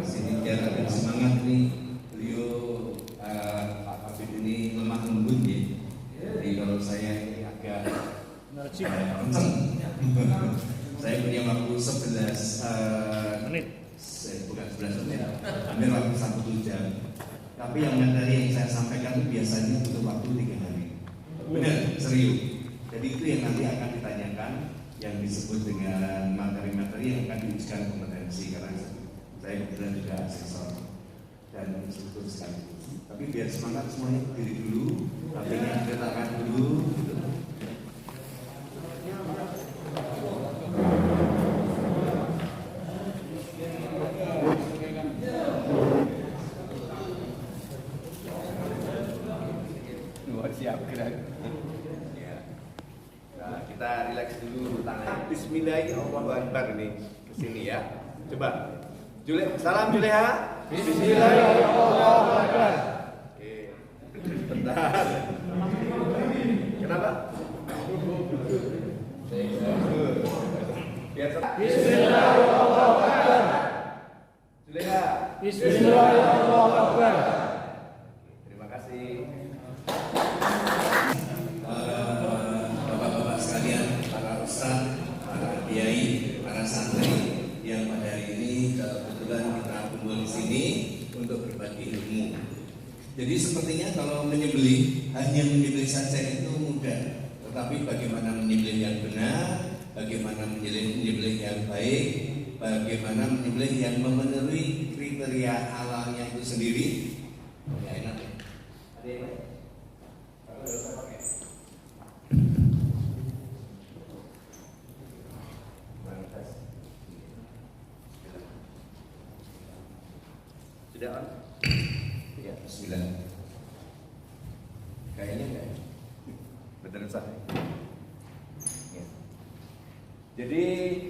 sini biar ada semangat nih. Beliau Pak Kabid ini lemah lembut ya. Jadi kalau saya ini agak kenceng. Saya punya waktu 11 menit. Bukan 11 menit, hampir waktu 1 jam. Tapi yang materi yang saya sampaikan itu biasanya butuh waktu 3 hari. Benar, serius. Jadi itu yang nanti akan ditanyakan, yang disebut dengan materi-materi yang akan diujikan kompetensi. Karena saya kebetulan juga asesor dan instruktur sekaligus. Tapi biar semangat semuanya berdiri dulu, HP-nya diletakkan dulu. Gitu. Siap gerak. Ya. Nah, kita rileks dulu tangannya. Bismillahirrahmanirrahim ini ke sini ya. Coba. Salam Juleha. Bismillahirrahmanirrahim. Oke. Bentar. Kenapa? Bismillahirrahmanirrahim. Juleha. Bismillahirrahmanirrahim. Terima kasih. Bapak-bapak sekalian, para ustaz, para kiai, para santri yang pada hari ini kebetulan kita kumpul di sini untuk berbagi ilmu. Jadi sepertinya kalau menyembelih, hanya menyembelih saja itu mudah, tetapi bagaimana menyembelih yang benar, bagaimana menyembelih yang baik, bagaimana menyembelih yang memenuhi kriteria halalnya itu sendiri, ya enak ya. Ada yang lain? Sudah on? Ya, bismillah. Kayaknya enggak. Betul sah. Ya. Jadi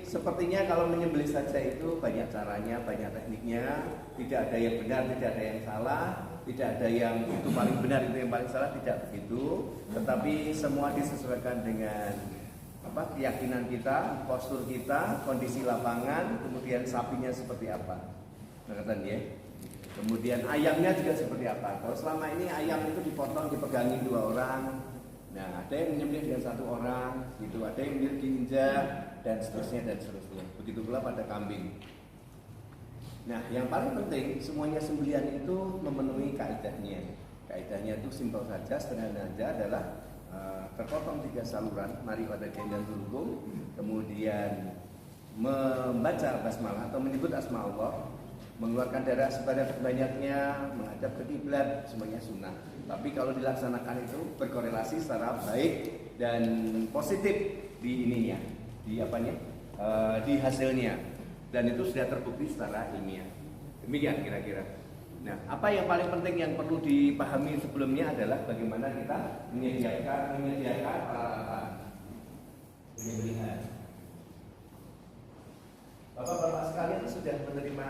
sepertinya kalau menyembelih saja itu banyak caranya, banyak tekniknya. Tidak ada yang benar, tidak ada yang salah, tidak ada yang itu paling benar, itu yang paling salah, tidak begitu. Tetapi semua disesuaikan dengan keyakinan kita, postur kita, kondisi lapangan, kemudian sapinya seperti apa. Ngerti ya? Kemudian ayamnya juga seperti apa. Kalau selama ini ayam itu dipotong, dipegangin 2 orang. Nah, ada yang menyembelih dengan 1 orang, gitu. Ada yang menyembelih diinjak dan seterusnya dan seterusnya. Begitu pula pada kambing. Nah, yang paling penting semuanya sembelihan itu memenuhi kaidahnya. Kaidahnya itu simpel saja, sederhana saja adalah terpotong 3 saluran, mari pada gendang turun, kemudian membaca basmalah atau menyebut asma Allah, mengeluarkan darah sebanyak-banyaknya, menghadap ke kiblat, semuanya sunnah. Tapi kalau dilaksanakan itu berkorelasi secara baik dan positif di ininya, di hasilnya, dan itu sudah terbukti secara ilmiah. Demikian kira-kira. Nah, apa yang paling penting yang perlu dipahami sebelumnya adalah bagaimana kita menyediakan peralatan penyembelihan. Bapak-bapak sekalian sudah menerima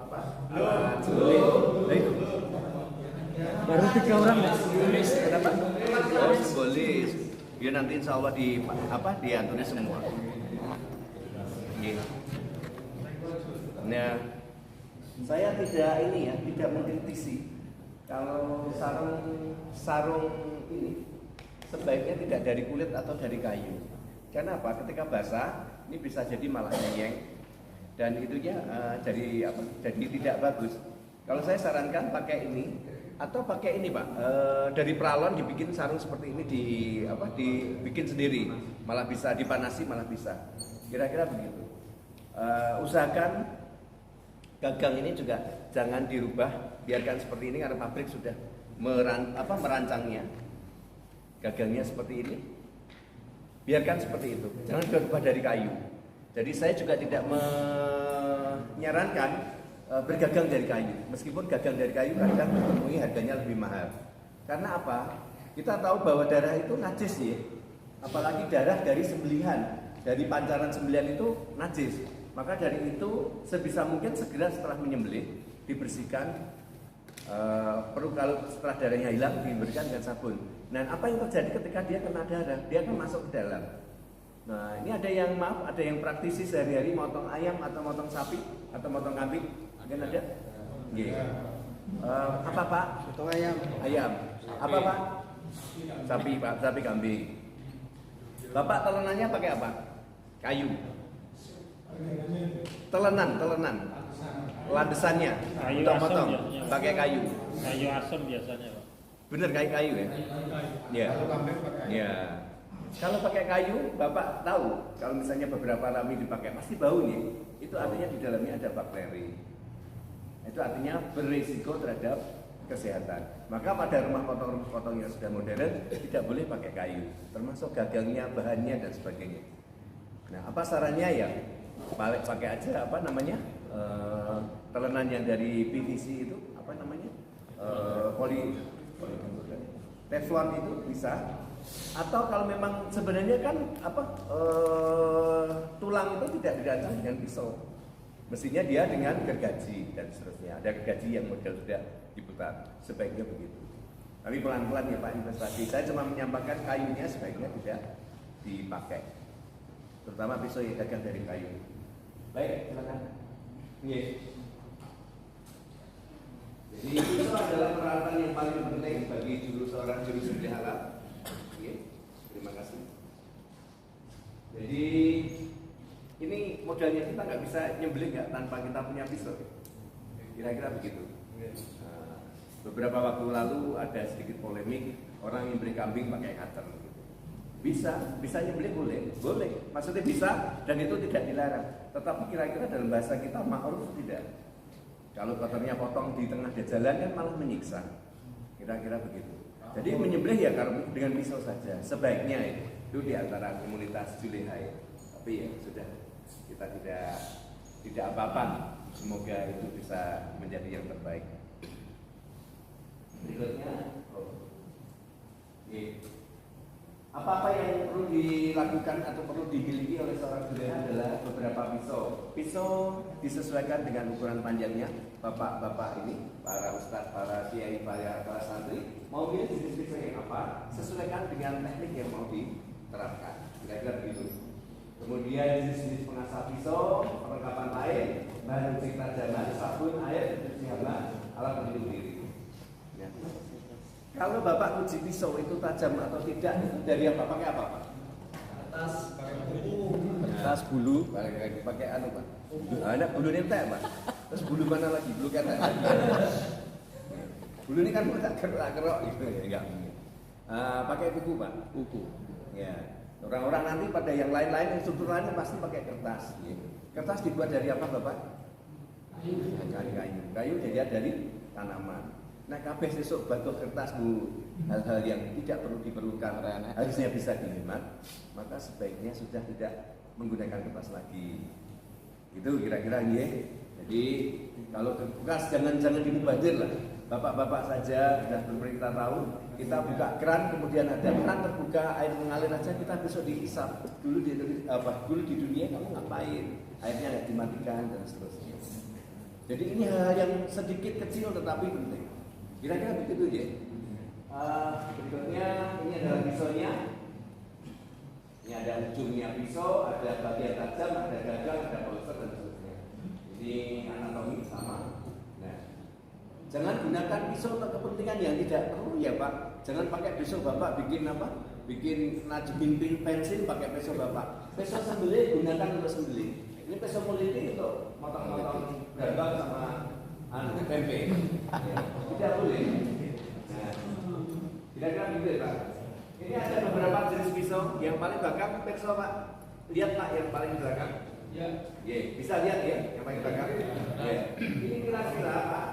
apa? Baru 3 orang ya? Kenapa? Oh, boleh. Ya nanti insya Allah diaturnya semua. Gitu. Nah, saya tidak mengkritisi kalau sarung ini sebaiknya tidak dari kulit atau dari kayu. Karena apa? Ketika basah ini bisa jadi malah nyenyeng dan itunya jadi tidak bagus. Kalau saya sarankan pakai ini atau pakai ini Pak, dari pralon dibikin sarung seperti ini dibikin sendiri, malah bisa dipanasi, malah bisa. Kira-kira begitu. Usahakan gagang ini juga jangan dirubah, biarkan seperti ini karena pabrik sudah merancangnya. Gagangnya seperti ini. Biarkan seperti itu, jangan dirubah dari kayu. Jadi saya juga tidak menyarankan bergagang dari kayu. Meskipun gagang dari kayu kadang menemui harganya lebih mahal. Karena apa? Kita tahu bahwa darah itu najis ya. Apalagi darah dari sembelihan, dari pancaran sembelihan itu najis. Maka dari itu sebisa mungkin segera setelah menyembelih dibersihkan. Perlu kalau setelah darahnya hilang diberikan dengan sabun. Nah, apa yang terjadi ketika dia kena darah? Dia akan masuk ke dalam. Nah, ini ada yang maaf, ada yang praktisi sehari-hari motong ayam atau motong sapi atau motong kambing, mungkin ada? Iya. Apa Pak? Potong ayam. Ayam. Apa Pak? Sapi Pak, sapi kambing. Bapak telenannya pakai apa? Kayu. Telenan. Landesannya Kayu untuk asam potong biasanya. pakai kayu. Kayu asam biasanya, Pak. Bener kayu ya? Iya. Iya. Kalau pakai kayu, Bapak tahu kalau misalnya beberapa rami dipakai pasti bau nih. Itu artinya di dalamnya ada bakteri. Itu artinya berisiko terhadap kesehatan. Maka pada rumah potong yang sudah modern tidak boleh pakai kayu, termasuk gagangnya, bahannya dan sebagainya. Nah, apa sarannya ya? Pakai aja apa namanya? Telenan yang dari PVC itu apa namanya? Teflon itu bisa. Atau kalau memang sebenarnya kan apa tulang itu tidak dirancang dengan pisau. Mestinya dia dengan gergaji dan seterusnya. Ada gergaji yang model sudah diputar. Sebaiknya begitu. Tapi pelan-pelan ya Pak investasi. Saya cuma menyampaikan kayunya sebaiknya tidak dipakai. Terutama pisau yang gagang dari kayu. Baik, silakan. Yes. Jadi itu adalah peralatan yang paling penting bagi seorang juru sembelih halal. Terima kasih. Jadi ini modalnya kita nggak bisa nyembelih nggak tanpa kita punya pisau. Kira-kira begitu. Beberapa waktu lalu ada sedikit polemik orang yang beli kambing pakai cutter. Bisa nyembelih boleh. Maksudnya bisa dan itu tidak dilarang. Tetapi kira-kira dalam bahasa kita ma'ruf tidak. Kalau kotornya potong di tengah jalan kan malah menyiksa. Kira-kira begitu. Jadi menyembelih ya dengan pisau saja. Sebaiknya itu di antara komunitas julehai. Tapi ya sudah, kita tidak apa-apa. Semoga itu bisa menjadi yang terbaik. Berikutnya, apa-apa yang perlu dilakukan atau perlu dimiliki oleh seorang julehai adalah beberapa pisau. Pisau disesuaikan dengan ukuran panjangnya. Bapak-bapak ini, para ustadz, para kiai, para santri mau pilih jenis pisau yang apa, sesuaikan dengan teknik yang mau diterapkan. Kira-kira begitu. Kemudian jenis-jenis pengasah pisau, perlengkapan lain, bahan uji tajaman, sabun, air, pencuci hama, alat pelindung diri. Ya. Kalau Bapak uji pisau itu tajam atau tidak, itu dari apa? Pakai apa Pak? Atas pakai bulu. Atas bulu, pakai anu Pak. Ada bulu nentek Pak. Terus bulu mana lagi? Bulu ketek. Bulu ini kan tak kerok gitu ya, enggak. Pakai kuku Pak, kuku. Ya. Orang-orang nanti pada yang lain-lain struktur lainnya pasti pakai kertas. Ya. Kertas dibuat dari apa Bapak? Kayu. Kayu dilihat dari tanaman. Nah, kabeh sesuk batuk kertas Bu, hal-hal yang tidak perlu diperlukan harusnya bisa dihemat, maka sebaiknya sudah tidak menggunakan kertas lagi. Itu kira-kira ya. Jadi kalau bekas jangan dimubazir lah. Bapak-bapak saja sudah berperintah tahu, kita buka keran, kemudian ada keran terbuka, air mengalir aja, kita besok dihisap. Dulu di dunia kamu ngapain? Airnya nggak dimatikan dan seterusnya. Jadi ini hal yang sedikit kecil tetapi penting. Kira-kira begitu ya. Berikutnya ini adalah pisaunya. Ini ada ujungnya pisau, ada bagian tajam, ada gagang, ada polster dan seterusnya. Ini anatomi sama. Nah, jangan gunakan pisau untuk kepentingan yang tidak perlu ya Pak. Jangan pakai pisau Bapak bikin apa? Bikin najemin pensil pakai pisau Bapak. Pisau sembelih gunakan untuk sembelih. Ini pisau muliti untuk motong-motong gabang sama tempe. Ya, tidak boleh. Nah, kira-kira gitu ya Pak. Ini ada beberapa jenis pisau. Yang paling belakang pisau Pak. Lihat Pak yang paling belakang. Ya. Bisa lihat ya yang paling belakang. Ya. Ini kira-kira Pak.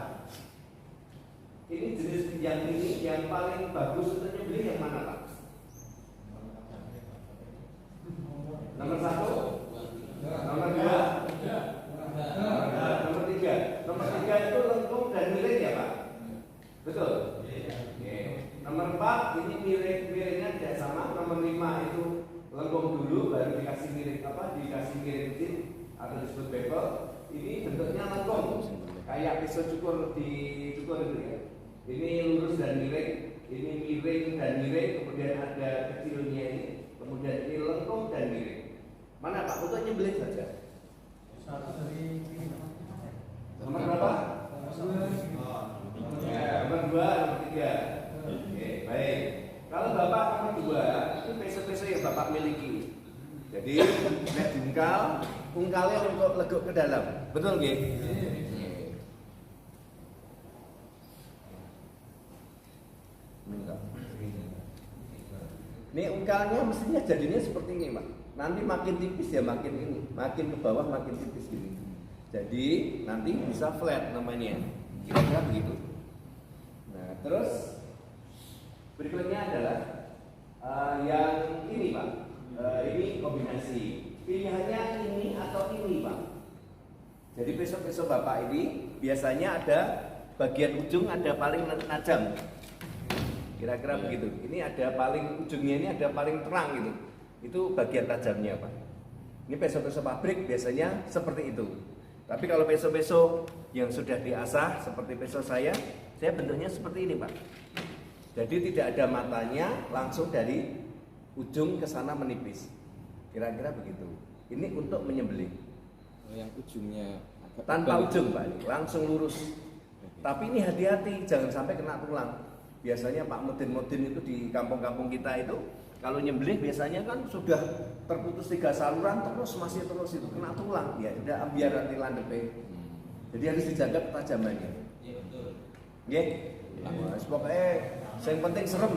Ini jenis yang paling bagus untuk nyembelih yang mana Pak? Nomor 1, nomor 2, nomor 3. Nomor 3 itu lengkung dan miring ya Pak? Betul? Nomor 4 ini miringnya tidak sama. Nomor 5 itu lengkung dulu baru dikasih miring dikasih miring kecil atau disebut bevel. Ini bentuknya lengkung kayak pisau cukur itu ya. Ini lurus dan miring, ini miring dan miring, kemudian ada kecilnya ini, kemudian ini lengkung dan miring. Mana Pak? Untuk nyembelih saja. Nomor berapa? Ya, nomor 2, nomor 3. Oke, baik. Kalau Bapak nomor 2, itu peso-peso yang Bapak miliki. Jadi, nek diungkal, ungkalnya untuk leguk ke dalam. Betul nggih? Ini ungkalnya mestinya jadinya seperti ini, Pak. Nanti makin tipis ya makin ini, makin ke bawah makin tipis gini. Jadi nanti bisa flat namanya. Kira-kira begitu. Nah, terus berikutnya adalah yang ini, Pak. Ini kombinasi. Pilihannya ini atau ini, Pak. Jadi besok-besok Bapak ini biasanya ada bagian ujung ada paling tajam. Kira-kira begitu. Ini ada paling ujungnya ini ada paling terang gitu. Itu bagian tajamnya, Pak. Ini peso-peso pabrik biasanya seperti itu. Tapi kalau peso-peso yang sudah diasah seperti peso saya bentuknya seperti ini, Pak. Jadi tidak ada matanya, langsung dari ujung ke sana menipis. Kira-kira begitu. Ini untuk menyembelih. Yang ujungnya tanpa ujung, Pak, langsung lurus. Tapi ini hati-hati, jangan sampai kena tulang. Biasanya Pak Mudin itu di kampung-kampung kita itu kalau nyembelih biasanya kan sudah terputus 3 saluran masih terus itu kena tulang. Ya udah biar nanti landepnya. Jadi harus dijaga ketajamannya. Iya betul. Nggih. Wah, pokoknya yang penting serem.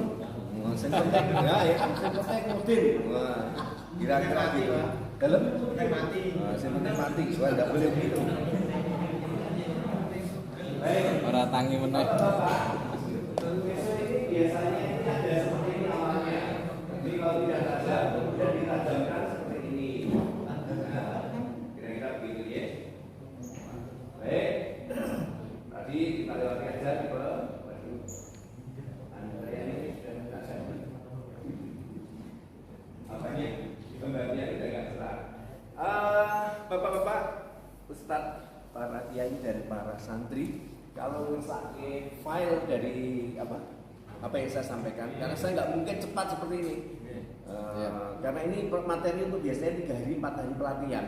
Yang penting yang penting Mudin. Wah, kira-kira gitu. Dalam mati. Yang penting mati. Wah, enggak boleh begitu. Baik. Ora tangi meneh. Biasanya ini ada seperti ini awalnya. Jadi kalau tidak ada, kemudian ditajamkan seperti ini. Kira-kira begitu ya. Baik. Tadi kita lewati aja di bawah. Anda ini sudah tajam. Apanya? Gambarnya kita nggak jelas. Bapak-bapak, Ustadz, para kiai dan para santri, kalau misalnya file dari apa yang saya sampaikan, karena saya nggak mungkin cepat seperti ini, karena ini materi untuk biasanya 3 hari 4 hari pelatihan,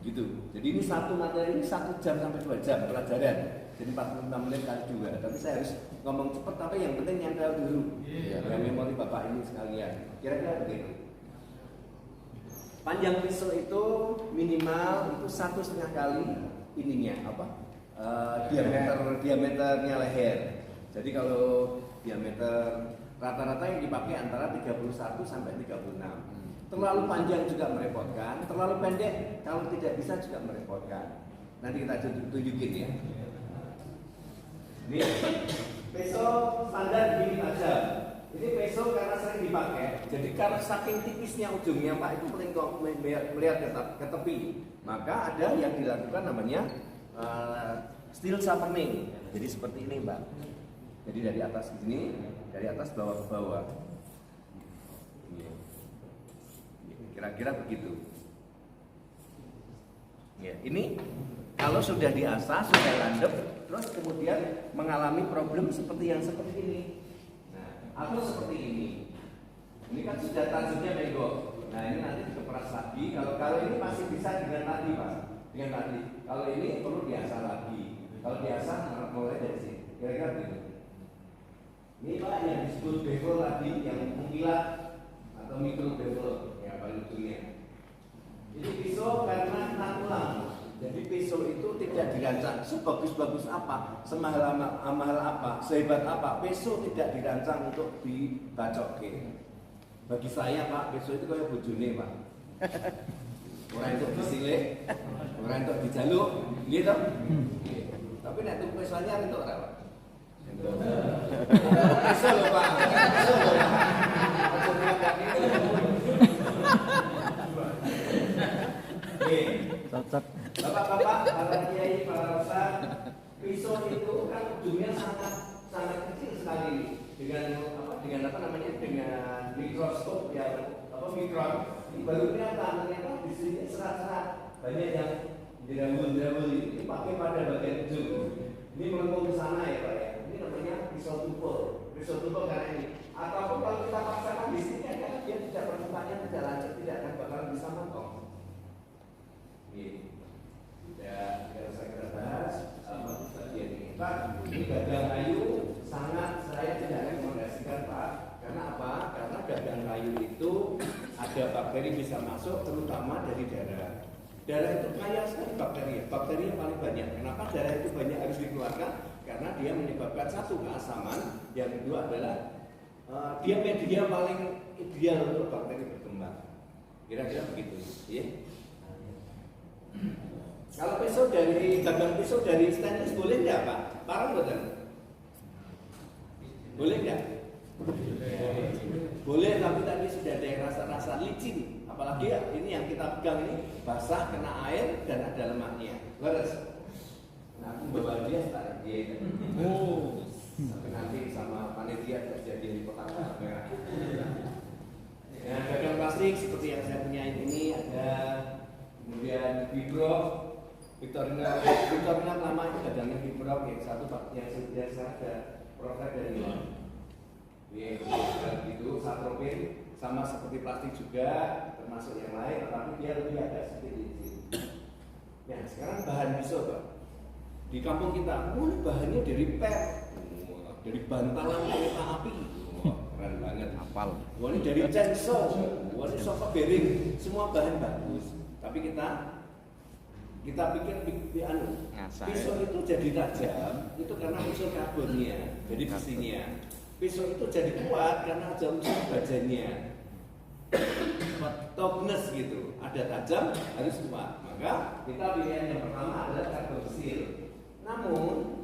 gitu. Jadi ini satu materi ini 1 jam sampai 2 jam pelajaran, jadi 45 menit kali 2. Tapi saya harus ngomong cepat, tapi yang penting nyantel dulu, yang memori bapak ini sekalian. Kira-kira begitu. Panjang pisau itu minimal itu 1,5 kali ininya diameternya leher. Jadi kalau diameter rata-rata yang dipakai antara 31 sampai 36. Terlalu panjang juga merepotkan, terlalu pendek kalau tidak bisa juga merepotkan. Nanti kita tunjukin ya. Ini peso standar gini tajam. Ini peso karena sering dipakai, jadi karena saking tipisnya ujungnya Pak itu melihat ke tepi, maka ada yang dilakukan namanya steel sharpening. Jadi seperti ini, Mbak. Jadi dari atas ke sini, dari atas bawah ke bawah. Kira-kira begitu. Ya, ini kalau sudah diasah, sudah landep, terus kemudian mengalami problem seperti ini. Nah, atau seperti ini. Ini kan sudah tajamnya bego. Nah, ini nanti dikeperas lagi. Kalau ini masih bisa dengan tadi, Pak. Dengan tadi. Kalau ini perlu diasah lagi. Kalau diasah mulai dari sini. Kira-kira begitu. Ini Pak yang disebut bevel tadi, yang mengkilat atau mikro bevel yang paling ujungnya. Jadi pisau karena kena tulang. Jadi pisau itu tidak dirancang sebagus-bagus apa, semahal apa, sehebat apa. Pisau tidak dirancang untuk dibacokke. Bagi saya Pak, pisau itu kayak bojone Pak. Orang untuk disilih, orang untuk dijaluk, gitu. Tapi nek tuku pisaunya itu ora Pak. Pisau lho Pak. Pisau lho Pak. Aja meledak ini. Cocok. Bapak-bapak, para kiai, para ustaz, pisau itu kan ujungnya sangat kecil sekali dengan mikroskop mikron. Baru kelihatan ternyata di sini serat-serat banyak yang dirabul-dirabul ini pakai pada bagian ujung. Ini melengkung ke sana ya Pak ya. Ini namanya pisau tumpul. Pisau tumpul karena ini. Ataupun kalau kita paksakan di sini kan dia tidak permukaannya tidak lanjut, tidak akan bakalan bisa motong. bakteri bisa masuk, terutama dari darah. Darah itu kaya sekali bakteri. Bakteri yang paling banyak. Kenapa darah itu banyak harus dikeluarkan? Karena dia menyebabkan satu keasaman, yang kedua adalah dia media paling ideal untuk bakteri berkembang. Kira-kira begitu, ya. Kalau pisau dari gagang pisau dari stainless boleh nggak Pak? Parang betul? Boleh nggak? Boleh, tapi tadi sudah ada yang rasa-rasa licin. Apalagi ya, ini yang kita pegang ini basah, kena air dan ada lemaknya. Leres. Nah, aku bawa dia sekarang dia. Oh, nanti sama panitia terjadi di kota merah. Nah, gagang plastik seperti yang saya punya ini ada, kemudian Vibro, Victorina lama itu gagangnya Vibro, yang satu yang sudah saya ada produk dari itu Satropin, sama seperti plastik juga, termasuk yang lain, tetapi dia lebih agak sedikit licin. Ya, sekarang bahan pisau Pak. Di kampung kita, bahannya dari PET, dari bantalan kereta api. Keren banget, hafal. Wah, ini dari chainsaw, wah ini sofa bearing, semua bahan bagus. Tapi kita pikir pisau itu jadi tajam, itu karena unsur karbonnya, jadi besinya. Pisau itu jadi kuat karena ada unsur bajanya. Toughness gitu, ada tajam harus kuat. Maka kita pilihan yang pertama adalah karbon steel. Namun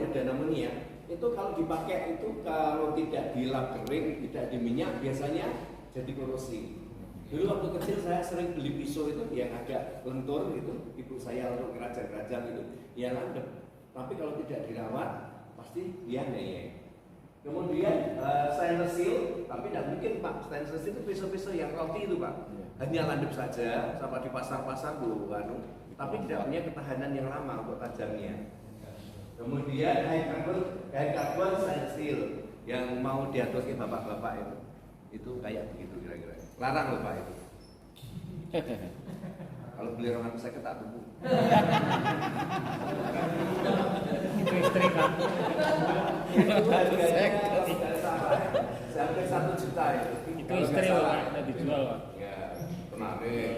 ada namunnya. Itu kalau dipakai itu kalau tidak dilap kering, tidak diminyak, biasanya jadi korosi. Dulu waktu kecil saya sering beli pisau itu yang agak lentur gitu, ibu saya untuk kerajang-kerajang itu, ya landep. Tapi kalau tidak dirawat, pasti dia ngeyel. Kemudian stainless steel, tapi tidak mungkin Pak, stainless steel itu pisau-pisau yang roti itu Pak, hanya landep saja, sama di pasar-pasar bu, tapi tidak punya ketahanan yang lama untuk tajamnya. Kemudian high carbon stainless steel yang mau diatur ke bapak-bapak itu kayak begitu kira-kira. Larang loh Pak itu. Kalau beli orang saya ketak tubuh. Itu istri Pak. Itu harganya sampai 1 juta ya. Itu istri Pak, tidak dijual Pak. Ya, kemarin.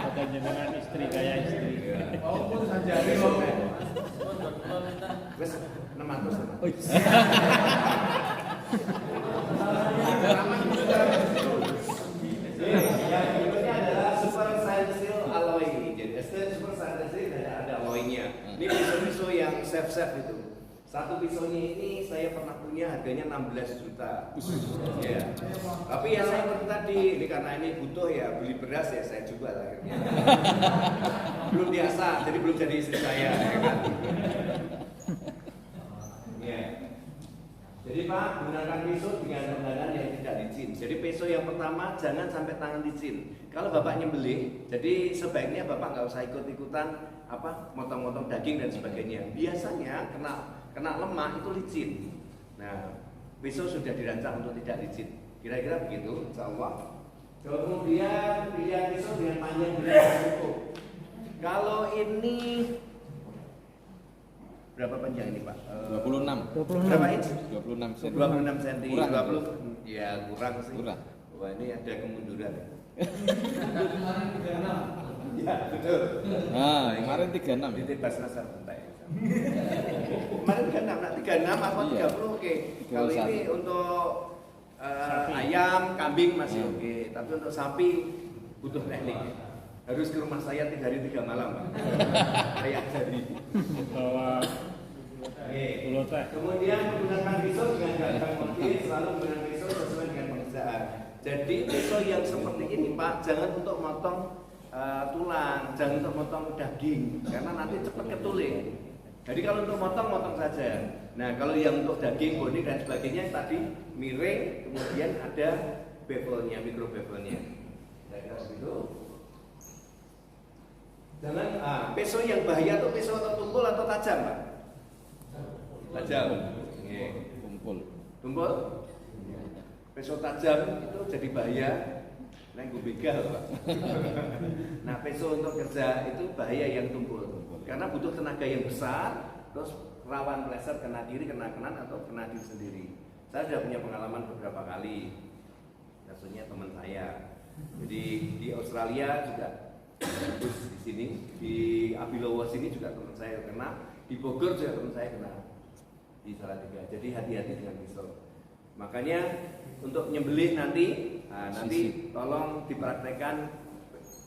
Kata jenengan istri kayak istri. Oh, pun saja. Wes 600 sama. Yang berikutnya adalah super stainless steel alloy. Jadi super stainless steel ada alloynya. Ini pisau-pisau yang safe itu. Satu pisaunya ini saya pernah punya harganya 16 juta. Ya. Tapi ya saya seperti tadi, ini karena ini butuh ya beli beras ya saya jual akhirnya. Belum biasa, jadi belum jadi istri saya. Ya kan? Ya. Jadi Pak, gunakan pisau dengan tangan yang tidak licin. Jadi pisau yang pertama jangan sampai tangan licin. Kalau Bapak nyembelih, jadi sebaiknya Bapak nggak usah ikut-ikutan motong-motong daging dan sebagainya. Biasanya kena lemak itu licin. Nah, pisau sudah dirancang untuk tidak licin. Kira-kira begitu, insya Allah. Kemudian pilihan pisau dengan panjang dengan cukup. Kalau ini berapa panjang ini Pak? 26. Berapa inch? 26 cm. 26 cm. Kurang. 20. Ya kurang sih. Kurang. Wah ini ada kemunduran. Kemarin 36. Ya betul. Nah, kemarin 36 ya. Titip Basnasar Bentai. Kemarin 36, nak 36 apa 30 oke. Kalau ini untuk ayam, kambing masih oke. Tapi untuk sapi butuh teknik. Harus ke rumah saya 3 hari 3 malam Pak. Kayak jadi. Bawa pulau teh. Kemudian menggunakan pisau dengan gagang motif, selalu menggunakan pisau sesuai dengan pekerjaan. Jadi pisau yang seperti ini Pak, jangan untuk motong tulang, jangan untuk motong daging, karena nanti cepat ketuling. Jadi kalau untuk motong saja. Nah kalau yang untuk daging, bodi dan sebagainya tadi miring, kemudian ada bevelnya, mikro bevelnya. Kira-kira begitu. Jangan pisau yang bahaya tuh pisau atau tumpul atau tajam Pak? Tajam. Tumpul. Pisau tajam itu jadi bahaya. Nah, gue begal Pak. Nah, pisau untuk kerja itu bahaya yang tumpul. Karena butuh tenaga yang besar, terus rawan meleset kena kiri, kena kanan atau kena diri sendiri. Saya sudah punya pengalaman beberapa kali. Kasusnya teman saya. Jadi di Australia juga bagus di sini, di Abilowo sini juga teman saya kena, di Bogor juga teman saya kena di Salatiga. Jadi hati-hati dengan pisau. Makanya untuk nyembelih nanti, nanti tolong dipraktekkan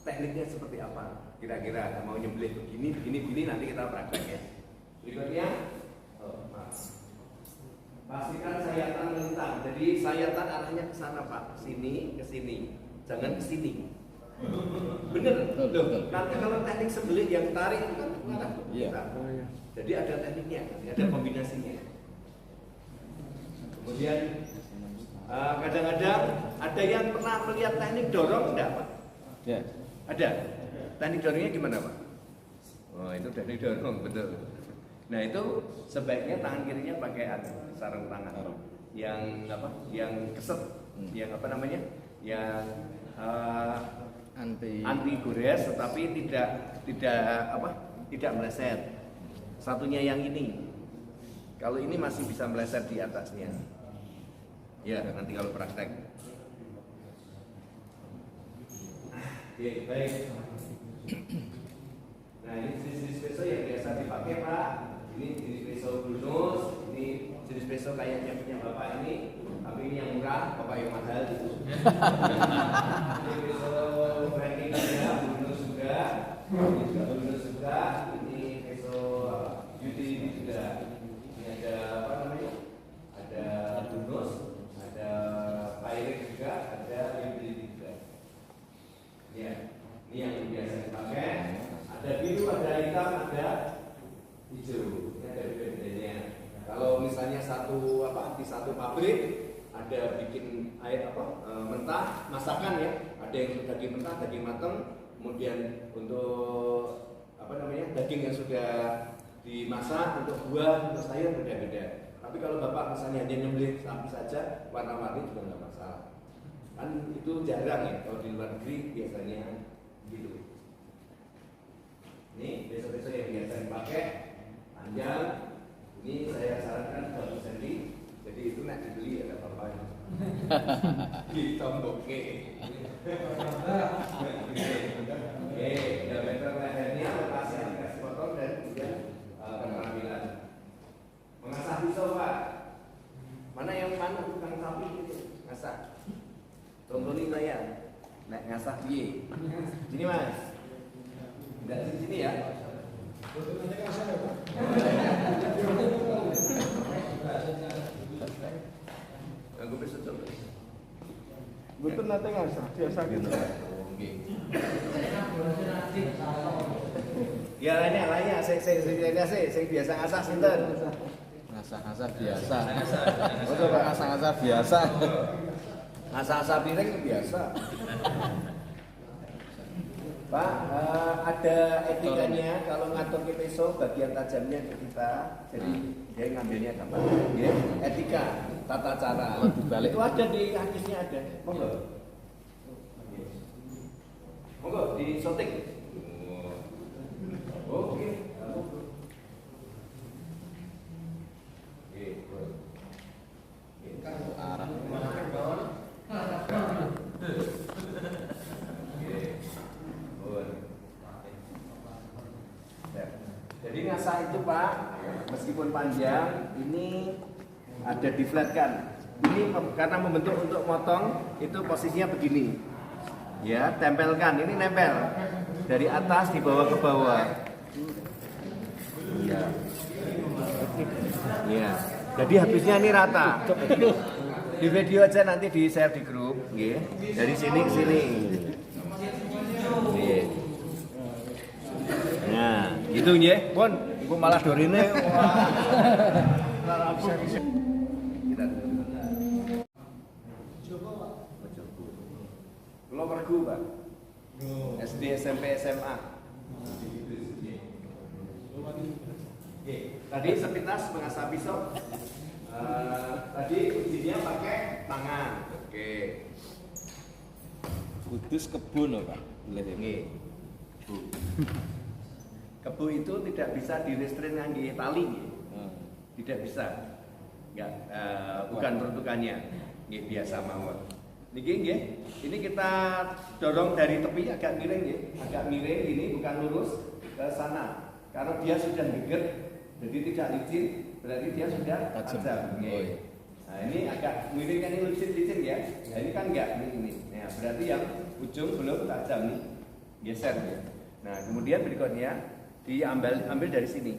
tekniknya seperti apa. Kira-kira mau nyembelih begini nanti kita praktek ya. Berikutnya, pastikan sayatan melintang. Jadi sayatan arahnya ke sana Pak, sini ke sini, jangan ke sini. Bener, loh. Nanti kalau teknik sembelih yang tarik itu kan mengarah ke kita. Jadi ada tekniknya, ada kombinasinya. Kemudian kadang-kadang ada yang pernah melihat teknik dorong enggak Pak? Ya. Ada. Teknik dorongnya gimana Pak? Oh itu teknik dorong betul. Nah itu sebaiknya tangan kirinya pakai sarung tangan yang apa? Yang keset, yang apa namanya? Yang anti gores tetapi tidak meleset. Satunya yang ini. Kalau ini masih bisa meleset di atasnya. Ya, nanti kalau praktek. Oke, baik. Nah, ini jenis peso yang biasa dipakai, Pak. Ini jenis peso Brunus, ini jenis peso kayaknya punya Bapak ini, tapi ini yang murah, Bapak yang mahal gitu. Ini peso Franking juga, Brunus juga. Ini juga Brunus juga. Ini peso Beauty juga. Ini ada apa namanya? Ada Brunus, ada Pirate juga, ada Beauty juga. Ya, ini yang biasa dipakai. Ada biru, ada hitam, ada hijau. Ini ada beda-bedanya. Kalau misalnya di satu pabrik ada bikin air mentah, masakan ya. Ada yang sudah daging mentah, daging matang. Kemudian untuk daging yang sudah dimasak, untuk buah, untuk sayur beda-beda. Tapi kalau Bapak misalnya hanya nyembelih sapi saja, warna-warni juga nggak masalah. Kan itu jarang ya, kalau di luar negeri biasanya gitu. Ini besok-besok yang biasa dipakai panjang. Ini saya sarankan 1 cm. Jadi itu nak dibeli ada apa-apa. Hitam oke. Oke, diameter lehernya lokasi dikasih potong dan kemudian pengambilan. Mengasah pisau Pak. Mana tukang sapi gitu ngasah. Tontonin saya. Nek ngasah piye? Sini Mas. Enggak di sini ya. Aku bisa coba. Betul nanti ngasah biasa gitu. Oke. Ya lainnya saya biasa ngasah sinten. Ngasah-ngasah biasa. Betul Pak, ngasah-ngasah biasa. Ngasah-ngasah piring itu biasa. Pak, ada etikanya kalau ngatur ke pisau bagian tajamnya ke kita, jadi dia ngambilnya gampang. Ya, etika, tata cara. Dibalik. Itu ada di hadisnya ada. Monggo. Monggo di shooting. Oke. Arah. Jadi ngasah itu Pak, meskipun panjang, ini ada diflatkan. Ini karena membentuk untuk motong, itu posisinya begini. Ya, tempelkan. Ini nempel dari atas dibawa ke bawah. Iya. Iya. Jadi habisnya ini rata. Di video aja nanti di share di grup, ya. Dari sini ke sini. Iya. Nah, gitu nggih, Pun. Iku malah dorine. Kita Lo Mergu, Pak. SD, SMP, SMA. Tadi sepintas mengasah pisau. Tadi ujinya pakai tangan. Oke. Kudus kebun loh Pak. Boleh ya? Nggih. Kebu itu tidak bisa direstrin ngangge tali, tidak bisa, bukan peruntukannya, biasa mawon. Niki nggih. Ini kita dorong dari tepi agak miring nggih. Agak miring ini bukan lurus ke sana. Karena dia sudah geger, jadi tidak licin, berarti dia sudah tajam. Oh, iya. Nah, ini agak miring kan ini licin ya. Nah, ini kan enggak ini. Nah, berarti yang ujung belum tajam nih. Geser ya. Nah, kemudian berikutnya ambil dari sini.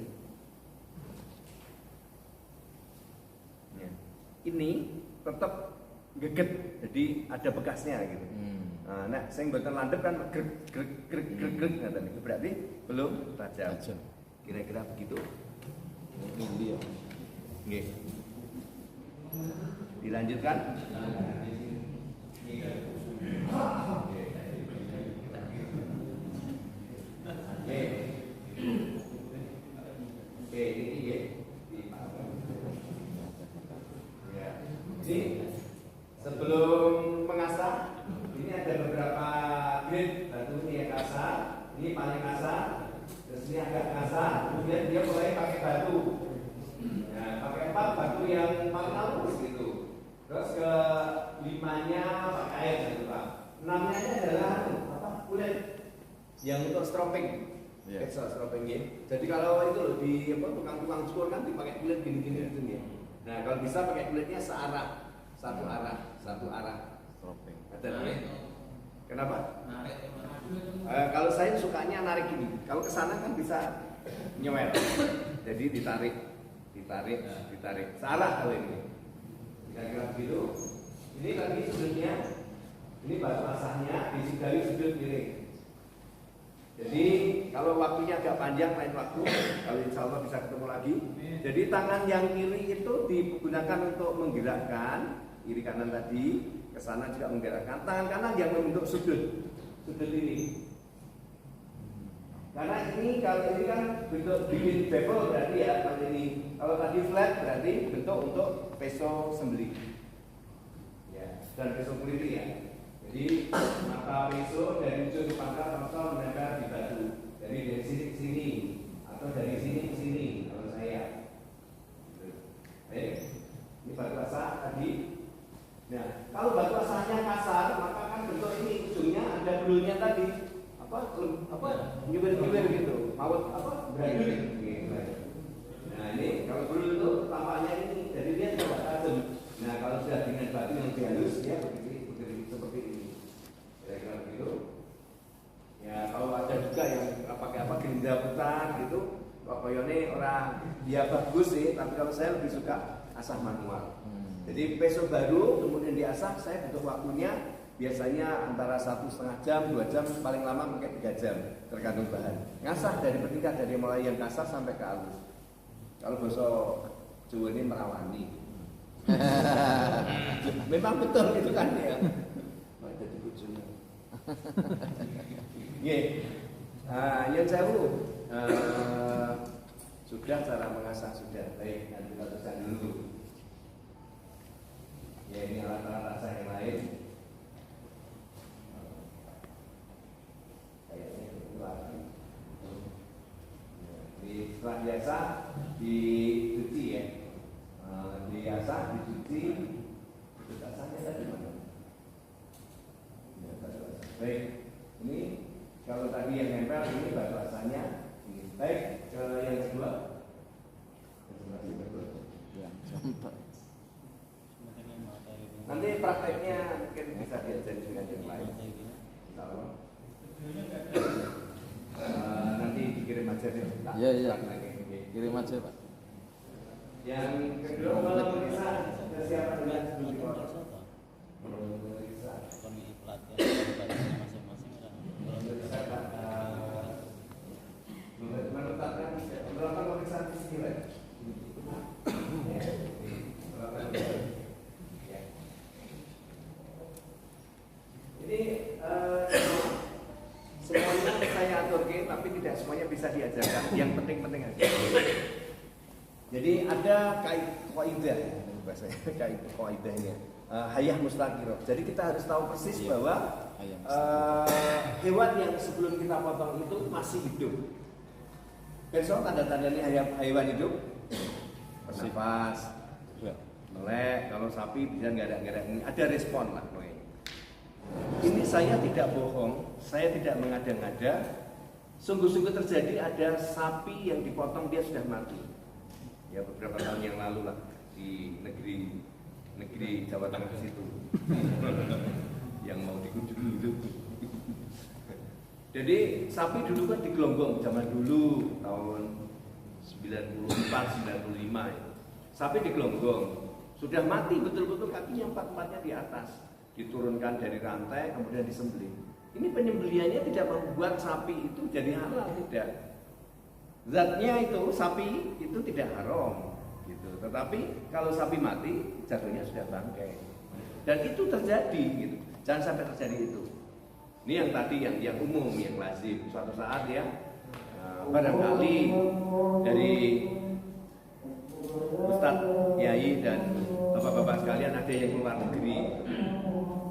Ya. Ini tetap geget, jadi ada bekasnya gitu. Nah, saya buatan landep kan grek ngaten iki berarti belum tajam. Kira-kira begitu. Ini dia. Nggih. Dilanjutkan. Oke, ini nggih. Ya. Ini sebelum mengasah ini ada beberapa grade batu ini yang kasar, ini paling kasar, terus ini agak kasar, kemudian dia mulai pakai batu. Nah, pakai 4 batu yang paling halus gitu. Terus ke 5-nya pakai air gitu Pak. 6-nya adalah apa? Kulit yang untuk stropping. Iya. Stropping ya. Jadi kalau itu loh di apa tukang-tukang cukur kan dipakai kulit gini-gini gitu ya. Nah, kalau bisa pakai kulitnya searah, satu arah. Tropeng. Kenapa? Kalau saya sukanya narik ini. Kalau ke sana kan bisa nyewet. Jadi ditarik. Salah kalau ini. Kira-kira begitu. Ini tadi sudutnya. Ini batu asahnya dari sudut miring. Jadi kalau waktunya agak panjang lain waktu, kalau insya Allah bisa ketemu lagi. Jadi tangan yang kiri itu digunakan untuk menggerakkan kiri kanan tadi, ke sana juga menggerakkan. Tangan kanan yang membentuk sudut ini. Karena ini kalau ini kan bentuk bikin bevel berarti ya, kalau ini kalau tadi flat berarti bentuk untuk peso sembeli. Ya, dan peso kuliti ya. Jadi mata peso dari ujung ke pangkal langsung menempel di batu. Jadi dari sini ke sini atau dari sini ke sini kalau saya. Baik, ini batu asah tadi. Nah, kalau batu asahnya kasar, maka kan bentuk ini ujungnya ada bulunya tadi. Apa nyuber gitu. Maut apa? Berani. Nah, ini kalau bulu itu tampaknya ini, jadi dia tidak tajam. Nah, kalau sudah dengan batu yang lebih halus, dia seperti ini. Kira-kira begitu. Ya, kalau ada juga yang pakai apa gerinda putar gitu, pokoknya orang dia bagus sih, tapi kalau saya lebih suka asah manual. Jadi peso baru kemudian diasah, saya butuh waktunya biasanya antara 1,5 jam, 2 jam, paling lama mungkin 3 jam tergantung bahan. Ngasah dari bertingkat dari mulai yang kasar sampai ke halus. Kalau bahasa Jawa ini merawani. Memang betul itu kan ya. Jadi bujune. Nggih. Yang jauh sudah cara mengasah sudah. Baik, nanti kita teruskan dulu. Ya, ini alat-alat asah yang lain. Kayaknya itu lagi. Setelah biasa dicuci ya. Diasah, dicuci. Itu asahnya tadi mana? Baik, ini kalau tadi yang nempel ini batu asahnya. Baik, ke yang kedua. Nanti prakteknya mungkin bisa diajari dengan yang lain. Nanti dikirim aja deh. Iya. Kirim aja Pak. Yang kedua kalau pemeriksaan sudah siap dengan pemeriksaan. Menetapkan melakukan pemeriksaan fisik. Ini semuanya saya aturkan, tapi tidak semuanya bisa diajarkan. Yang penting-penting aja. Jadi ada kaidah, bahasanya kaidahnya. Hayah mustaqirah. Jadi kita harus tahu persis bahwa hewan yang sebelum kita potong itu masih hidup. Besok tanda-tandanya hewan hidup, bernafas, melek. Kalau sapi bisa nggak ada ini, ada respon lah. Ini saya tidak bohong, saya tidak mengada-ngada. Sungguh-sungguh terjadi ada sapi yang dipotong dia sudah mati. Ya beberapa tahun yang lalu lah di negeri Jawa Tengah situ. Yang mau dikunjungi dulu. Jadi sapi dulu kan digelonggong zaman dulu tahun 94 95 ya. Sapi digelonggong, sudah mati betul-betul kakinya empat-empatnya di atas, diturunkan dari rantai kemudian disembelih. Ini penyembelihannya tidak membuat sapi itu jadi halal, tidak. Zatnya itu sapi itu tidak haram gitu. Tetapi kalau sapi mati jatuhnya sudah bangkai. Dan itu terjadi gitu. Jangan sampai terjadi itu. Ini yang tadi yang umum, yang lazim. Suatu saat ya barangkali dari Ustadz, Yai dan bapak-bapak sekalian ada yang keluar negeri.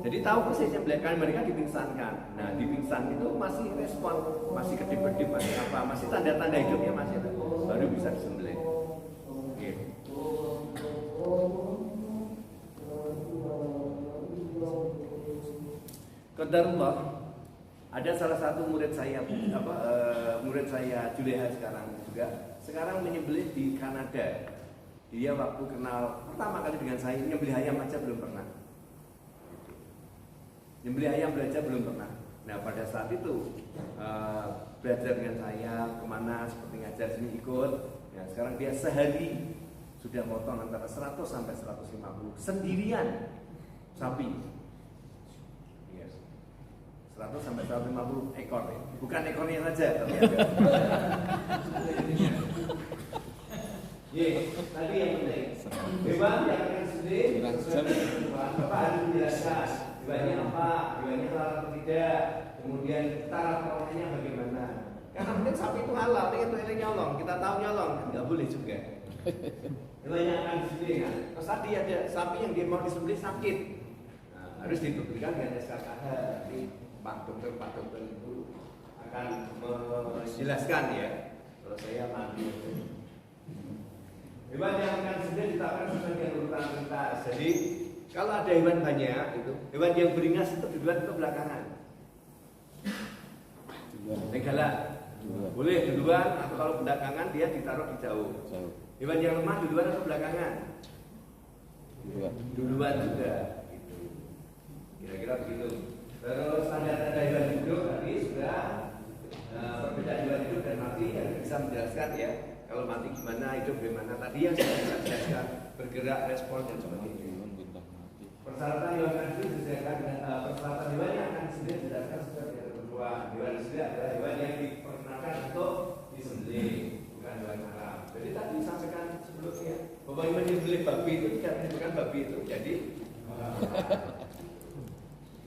Jadi tahu persis nyembelihkan mereka dipingsankan. Nah dipingsan itu masih respon, masih kedip-kedip, masih apa, masih tanda-tanda hidupnya masih ada, baru bisa disembelih. Gitu. Qadarullah, ada salah satu murid saya, murid saya Juleha sekarang menyembelih di Kanada. Dia waktu kenal pertama kali dengan saya, nyembelih ayam aja belum pernah. Nyembelih ayam belajar belum pernah. Nah pada saat itu belajar dengan saya kemana seperti ngajar sini ikut. Nah sekarang dia sehari sudah motong antara 100 sampai 150 sendirian sapi. 100 sampai 150 ekor ya. Bukan ekornya saja tapi ada. Tadi yang penting hewan yang akan sendiri Bapak harus menjelaskan hewannya apa, hewannya halal atau tidak, kemudian cara perawatnya bagaimana. Karena mungkin sapi itu halal, itu nyolong, kita tahu nyolong, nggak boleh juga. Hewan yang akan disembelih kan. Terus tadi ada sapi yang dia mau disembelih sakit, harus diberikan dengan SKKH. Pak dokter itu akan menjelaskan ya. Kalau saya mandi. Hewan yang akan disembelih ditetapkan sesuai dengan urutan prioritas. Jadi kalau ada hewan banyak itu, hewan yang beringas itu duluan atau belakangan? Negala. Boleh duluan atau kalau belakangan dia ditaruh di jauh. Hewan yang lemah duluan atau belakangan? Duluan juga. Gitu. Kira-kira begitu. Terus tanda-tanda hewan hidup tadi sudah perbedaan hewan hidup dan mati yang bisa menjelaskan ya. Kalau mati gimana, hidup bagaimana, tadi yang sudah bisa jelaskan, bergerak, respon dan sebagainya. Persyaratan hewan yang hidup disediakan persyaratan hewan yang akan disembelih dijelaskan sebagai kedua. Hewan disembelih adalah hewan yang diperkenalkan untuk disembelih, bukan hewan haram. Jadi tadi disampaikan sebelumnya bahwa hewan yang disembelih babi itu tidak menyebutkan babi itu. Jadi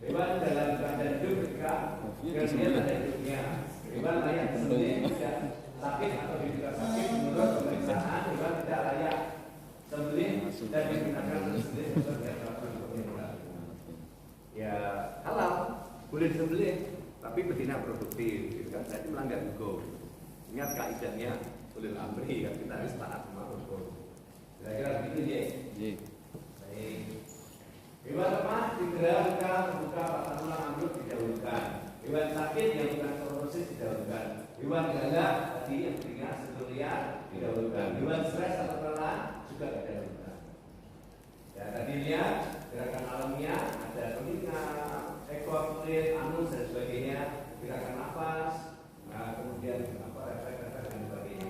hewan dalam keadaan hidup ketika dia ada hidupnya. Hewan layak disembelih tidak sakit atau diduga sakit menurut pemeriksaan hewan tidak layak sembelih dan digunakan disembelih sebagai ya halal, boleh disembelih tapi betina produktif, gitu kan? Jadi melanggar hukum. Ingat kaidahnya ulil amri, ya kita harus taat sama hukum. Kira-kira begitu ya. Baik. Hewan lemah didera luka, membuka patah tulang ambruk didahulukan. Hewan sakit yang bukan korosis didahulukan. Hewan galak tadi yang beringas sebelum liar didahulukan. Hewan stres atau lelah juga didahulukan. Ya tadi lihat gerakan alamnya ada telinga, ekor, kulit, anus dan sebagainya. Gerakan nafas, kemudian refleks dan sebagainya.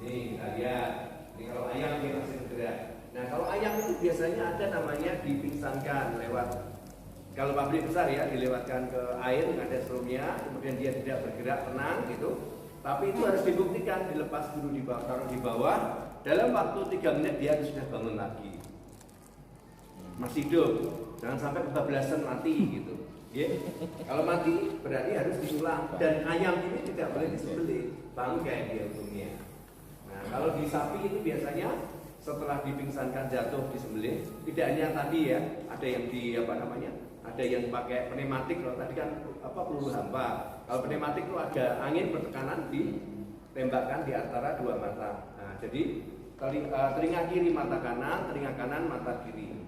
Ini kita lihat. Ini kalau ayam dia masih bergerak. Nah kalau ayam itu biasanya ada namanya dipingsankan lewat, kalau pabrik besar ya dilewatkan ke air ada serumnya, kemudian dia tidak bergerak tenang gitu. Tapi itu harus dibuktikan, dilepas dulu di bawah, taruh di bawah. Dalam waktu 3 menit dia harus sudah bangun lagi, masih hidup. Jangan sampai kebablasan mati gitu. Yeah. Kalau mati berarti harus diulang. Dan ayam ini tidak boleh disembelih, bangkai dia untungnya. Nah kalau di sapi itu biasanya setelah dipingsankan jatuh disembelih, tidak hanya tadi ya, ada yang di ada yang pakai pneumatik. Kalau tadi kan peluru hampa. Kalau pneumatik itu ada angin bertekanan ditembakkan di antara dua mata. Nah, jadi telinga kiri mata kanan, telinga kanan mata kiri.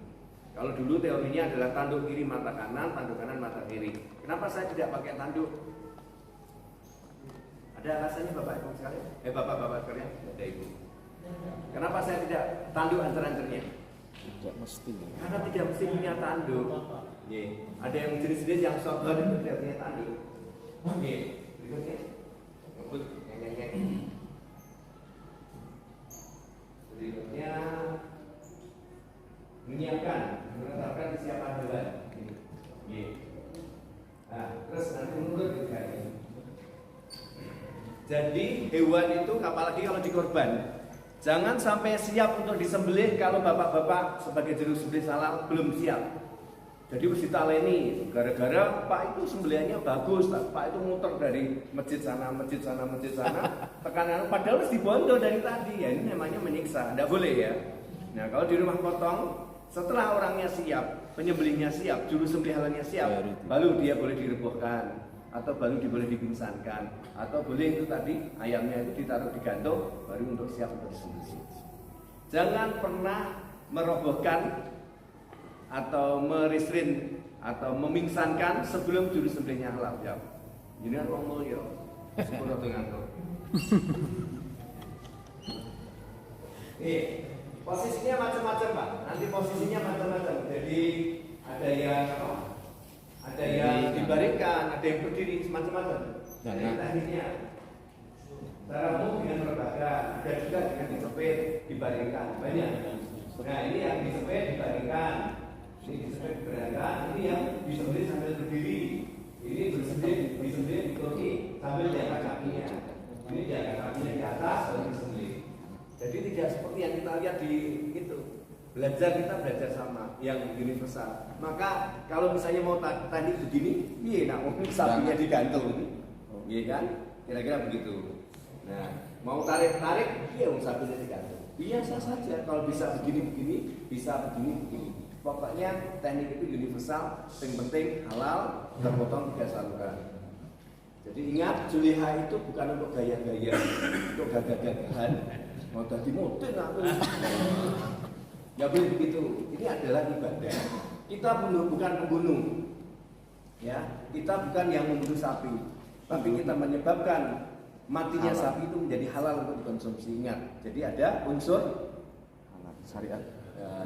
Kalau dulu teorinya adalah tanduk kiri mata kanan, tanduk kanan mata kiri. Kenapa saya tidak pakai tanduk? Ada alasannya Bapak Ibu sekalian? Bapak-bapak sekalian, ada Ibu. Kenapa saya tidak tanduk antar-antarnya? Tidak mesti. Karena tidak mesti punya tanduk. Ada yang jenis-jenis yang shotgun itu tidak punya tanduk. Berikutnya. Berikutnya menyiapkan, menetapkan kesiapan hewan. Nah, terus nanti menurut juga ini. Jadi hewan itu apalagi kalau dikorban, jangan sampai siap untuk disembelih kalau bapak-bapak sebagai juru sembelih salah belum siap. Jadi harus ditaleni, gara-gara Pak itu sembelihannya bagus, Pak itu muter dari masjid sana, tekanan padahal harus dibondo dari tadi. Ya ini namanya menyiksa, tidak boleh ya. Nah kalau di rumah potong, setelah orangnya siap, penyembelihnya siap, juru sembelihannya siap, baru dia boleh direbuhkan, atau baru dia boleh dipingsankan, atau boleh itu tadi ayamnya itu ditaruh di gantung, baru untuk siap untuk disembelih. Jangan pernah merobohkan atau merestrain atau memingsankan sebelum juru sembelihnya halal. Ya. Ini kan wong mulya. Sepuro ngantuk. Posisinya macam-macam, Pak. Nanti posisinya macam-macam. Jadi ada yang dibaringkan, ada yang berdiri, macam-macam. Jadi tekniknya cara umum dengan berbaga, ada juga dengan disepit, dibaringkan, banyak. Nah ini yang disepit dibaringkan. Ini disebut gerakan, ini yang disembelih sambil berdiri. Ini disembelih dikurki sambil diangkat kakinya. Ini diangkat kakinya di atas baru disembelih. Jadi tidak seperti yang kita lihat di itu. Kita belajar sama yang universal. Maka kalau misalnya mau teknik begini, iya nak mau sapinya digantung. Iya kan? Kira-kira begitu. Nah, mau tarik-tarik, iya mau sapinya digantung. Biasa saja kalau bisa begini-begini, bisa begini-begini. Pokoknya teknik itu universal, yang penting halal, terpotong tidak saluran. Jadi ingat, Juleha itu bukan untuk gaya-gaya, untuk gagah-gagahan. Mau tadi moden aku. Gak boleh begitu. Ini adalah ibadah. Kita bukan pembunuh, ya. Kita bukan yang membunuh sapi, tapi kita menyebabkan matinya sapi itu menjadi halal untuk dikonsumsi. Ingat. Jadi ada unsur Syariat.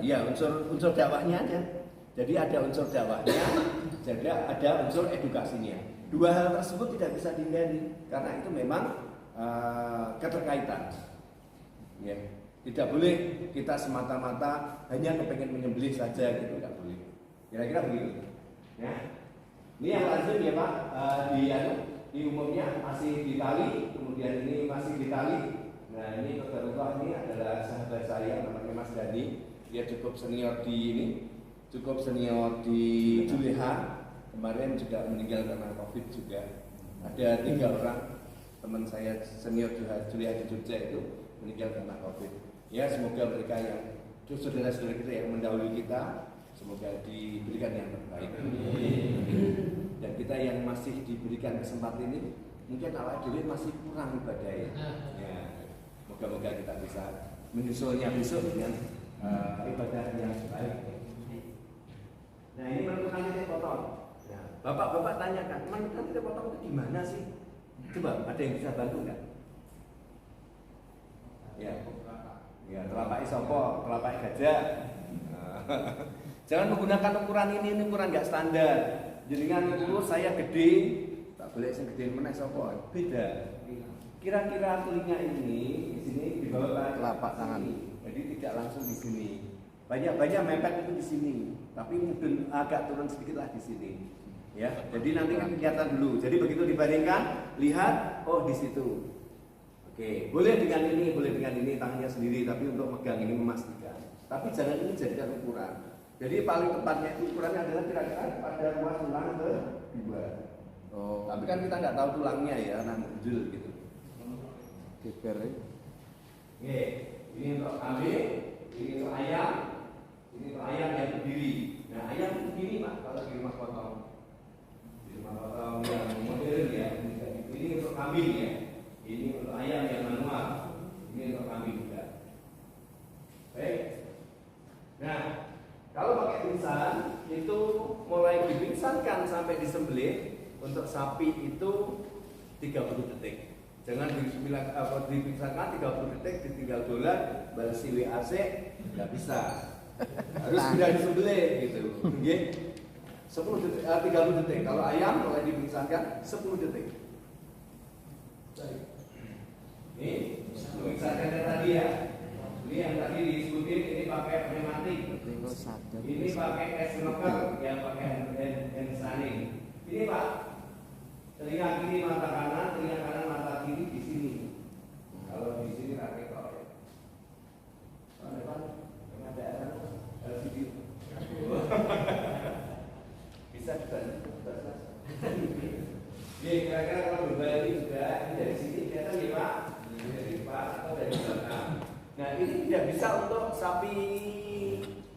Ya unsur dakwahnya aja. Jadi ada unsur dakwahnya, jadi ada unsur edukasinya. Dua hal tersebut tidak bisa dihindari karena itu memang keterkaitan. Ya, tidak boleh kita semata-mata hanya kepengen menyembelih saja gitu, tidak boleh. Kira-kira begitu. Ya. Ini yang lazim ya Pak, di umumnya masih ditali, kemudian ini masih ditali. Nah ini Qadarullah ini adalah sahabat saya namanya Mas Dani. Dia cukup senior di Juleha. Kemarin juga meninggal karena COVID juga. Ada 3 orang teman saya senior Juleha di Jogja itu meninggal karena COVID. Ya semoga mereka yang saudara-saudara kita yang mendahului kita semoga diberikan yang terbaik. Dan kita yang masih diberikan kesempatan ini mungkin awal dulu masih kurang ibadahnya. Ya, moga-moga kita bisa menyusulnya besok dengan ibadah yang baik. Nah ini menentukan titik potong. Nah, bapak-bapak tanyakan, menentukan titik potong itu gimana sih? Coba ada yang bisa bantu nggak? Ya telapak isopo, telapak gajah. Jangan menggunakan ukuran ini ukuran nggak standar. Jadi kan itu saya gede, tak boleh yang gede meneh sopo. Beda. Kira-kira telinga ini di sini di bawah telapak tangan. Jadi tidak langsung di sini. Banyak mepet itu di sini, tapi mungkin agak turun sedikit lah di sini. Ya, jadi nanti kan kelihatan dulu. Jadi begitu dibandingkan, lihat, oh di situ. Oke, boleh dengan ini tangannya sendiri, tapi untuk megang ini memastikan. Tapi jangan ini jadikan ukuran. Jadi paling tepatnya itu ukurannya adalah kira-kira pada ruas tulang kedua. Oh, tapi kan kita nggak tahu tulangnya ya, nanti gitu. Geber. Oke, ini untuk kambing, ini untuk ayam, ini untuk ayam yang berdiri. Nah, ayam begini Pak, kalau di rumah potong. Di rumah potong yang modern ya, ini untuk kambing ya. Ini untuk ayam yang manual. Ini untuk kambing juga. Baik. Nah, kalau pakai pinsa untuk sapi itu 30 detik. Jangan dipisahkan 30 detik ditinggal dolan balesi WAC nggak bisa. Harus sudah disembelih gitu. Nggih. 10 detik 30 detik. Kalau ayam mulai dipisahkan 10 detik. Ini memisahkannya tadi ya. Ini yang tadi disebutin ini pakai pneumatik. Ini pakai es snorkel yang pakai hand stunning. Ini Pak, telinga kiri mata kanan, telinga kanan mata kiri di sini. Kalau di sini pakai kok. Ada LCD. Bisa juga. Ini kira-kira kalau berbalik juga dari sini kelihatan ya Pak, dari depan atau dari belakang. Nah ini tidak bisa untuk sapi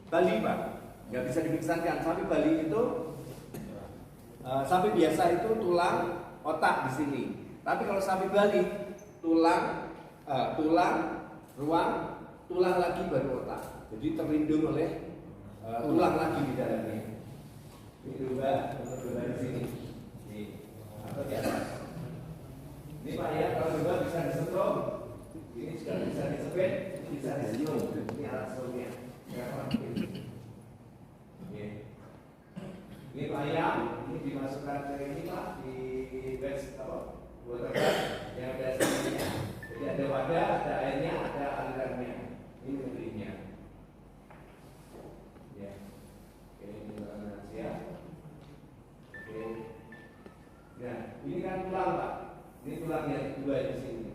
Bali Pak, nggak bisa dipikirkan. Sapi Bali itu sapi biasa itu tulang, otak di sini. Tapi kalau sapi Bali tulang, ruang, tulang lagi baru otak. Jadi terlindung oleh tulang lagi di dalamnya. Ini domba di sini. Nih, atau di atas. Ini Pak ya, kalau domba bisa disetrum, ini juga bisa disepit, bisa disetrum. Ini alat serunya. Ini Pak ayam, ini dimasukkan ke ini Pak di bes apa? Water bag yang ada semuanya. Jadi ada wadah, ada airnya, ada alirannya. Ini belinya. Ya. Oke, ini rahasia. Oke. Nah, ini kan tulang Pak. Ini tulang yang kedua di sini.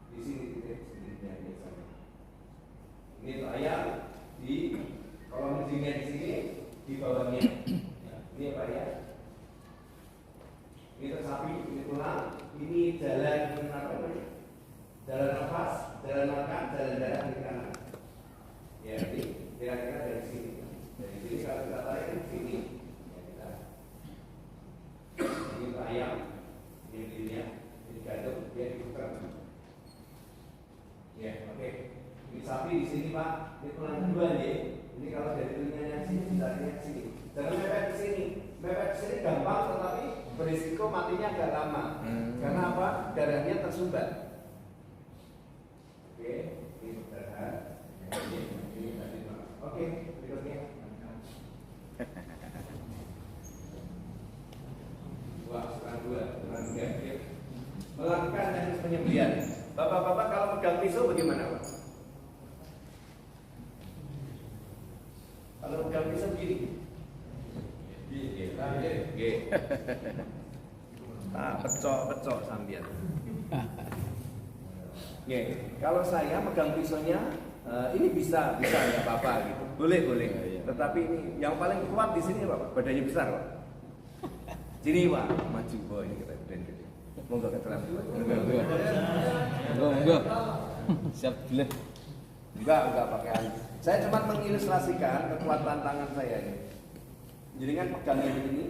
Di sini titik sendirinya biasanya. Ini Pak ayam di kolom kencingnya di sini, di bawahnya. Ini Pak ya. Ini tersapi, ini tulang, ini jalan apa namanya? Jalan nafas, jalan makan, jalan darah di kanan. Ya, ini kira-kira dari sini. Dari sini kalau kita tarik ke sini. Ya, kita. Ini Pak ayam, ini dirinya, ini gantung, dia diputar. Ya, oke. Ini sapi di sini Pak, ini tulang kedua nih. Ini kalau dari telinganya sini, darinya sini. Jangan mepet ke sini. Mepet ke sini gampang, tetapi berisiko matinya agak lama. Karena apa? Darahnya tersumbat. Oke, ini darah. Ini tadi Pak. Oke, berikutnya. Wah, sekarang dua. Melakukan teknik penyembelihan. Bapak-bapak kalau pegang pisau bagaimana Pak? Kalau pegang pisau begini. Pecok sambian. Kalau saya megang pisaunya, ini bisa nggak apa-apa gitu. Boleh. Tetapi ini yang paling kuat di sini Pak, badannya besar Pak. Sini Pak, maju Pak ini kita gede. Monggo ke dalam. Monggo. Siap dulu. Enggak pakai. Saya cuma mengilustrasikan kekuatan tangan saya ini. Jadi kan pegang ini.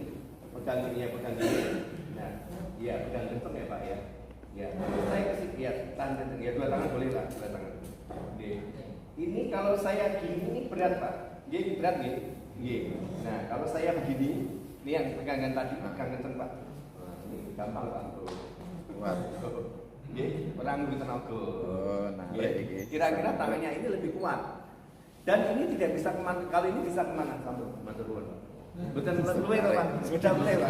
Nah, iya pegang kenceng ya Pak ya. Ya, saya kasih ya tangan ya dua tangan boleh lah, dua tangan. Ini kalau saya gini ini berat Pak. Ini berat nih. Nah, kalau saya begini, ini yang pegangan tadi pegang kenceng Pak. Nah, ini gampang Pak. Kuat. Orang lebih tenaga. Oh, nah. Kira-kira tangannya ini lebih kuat. Dan ini tidak bisa kemana, kali ini bisa kemana? Sampai matur Pak. Betul luwe Pak. Sudah mulai Pak.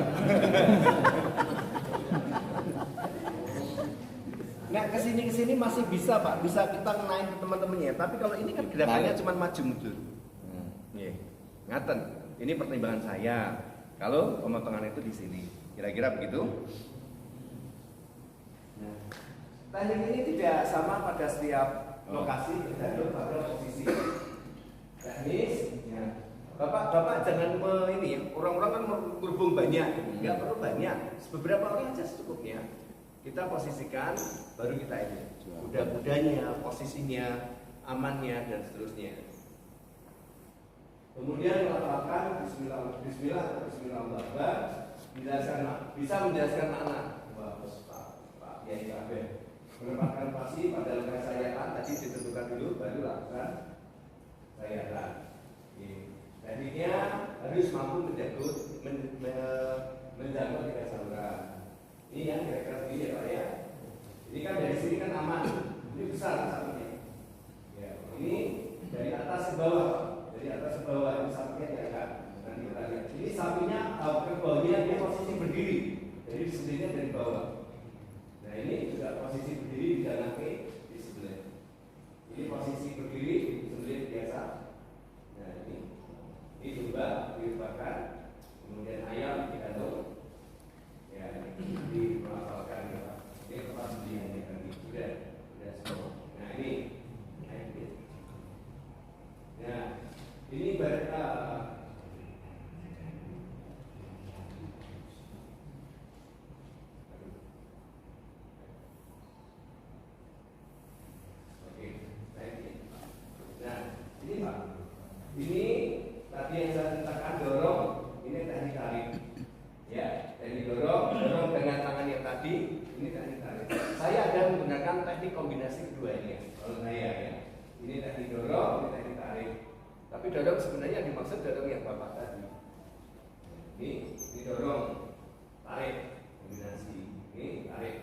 Nah kesini masih bisa Pak, bisa kita ngenain ke teman-temannya. Tapi kalau ini kan gerakannya cuma maju mundur. Ngaten. Ini pertimbangan saya. Kalau pemotongan itu di sini, kira-kira begitu. Nah, teknik ini tidak sama pada setiap lokasi, tergantung pada posisi. Teknis. Ya. Bapak jangan ini ya. Orang-orang kan berhubung banyak, nggak perlu banyak. Beberapa orang aja secukupnya. Kita posisikan, baru kita ini. Kuda-kudanya, posisinya, amannya dan seterusnya. Kemudian melakukan Bismillah atau Bismillah bisa menjelaskan makna. Wah, Pak Kiai Kabeh. Menempatkan pasti pada lembaga sayatan tadi ditentukan dulu, baru lakukan sayatan. Tekniknya harus mampu menjaga tiga saluran. aman. Ini besar sapinya. Ya, ini dari atas ke bawah, dari atas ke bawah ini sapinya diangkat. Nanti kita lihat. Ini sapinya ke bawahnya dia posisi berdiri, jadi disembelihnya dari bawah. Nah ini juga posisi berdiri di dalam kaki di sebelah. Ini posisi berdiri disembelih biasa. Nah ini juga dibakar, kemudian ayam dikandung. Ya, dimasalkan ya Pak. Ini tempat sembelihannya tadi sudah semua. Nah ini. Nah ini ibarat ini tadi yang saya ceritakan dorong, ini teknik tarik. Ya, teknik dorong dengan tangan yang tadi, ini teknik tarik. Saya ada menggunakan teknik kombinasi keduanya. Kalau saya ya, ini teknik dorong, ini teknik tarik. Tapi dorong sebenarnya dimaksud dorong yang Bapak tadi. Ini dorong, tarik, kombinasi. Ini tarik,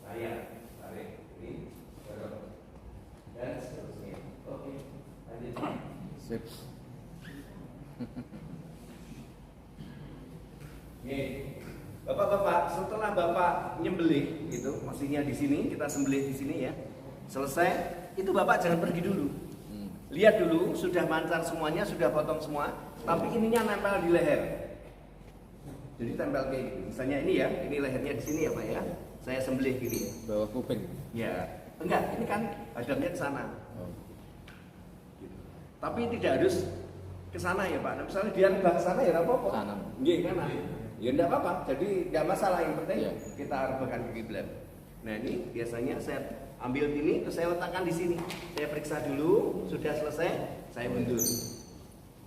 tarik, ini dorong, dan seterusnya. Oke, lanjut. Sip. Bapak-bapak, setelah Bapak nyembelih itu, maksudnya di sini kita sembelih di sini ya. Selesai, itu Bapak jangan pergi dulu. Lihat dulu, sudah mancar semuanya, sudah potong semua, tapi ininya nempel di leher. Jadi tempel kayak gitu. Misalnya ini ya, ini lehernya di sini ya Pak ya. Saya sembelih gini ya. Bawah kuping. Ya, enggak, ini kan hadapnya ke sana. Tapi tidak harus ke sana ya Pak. Nah, misalnya dia rebah ke sana ya enggak apa-apa. Kanan. Nggih, kanan. Ya enggak apa-apa. Jadi enggak masalah, yang penting Iya. kita rebahkan ke kiblat. Nah, ini biasanya saya ambil ini terus saya letakkan di sini. Saya periksa dulu, sudah selesai, saya mundur.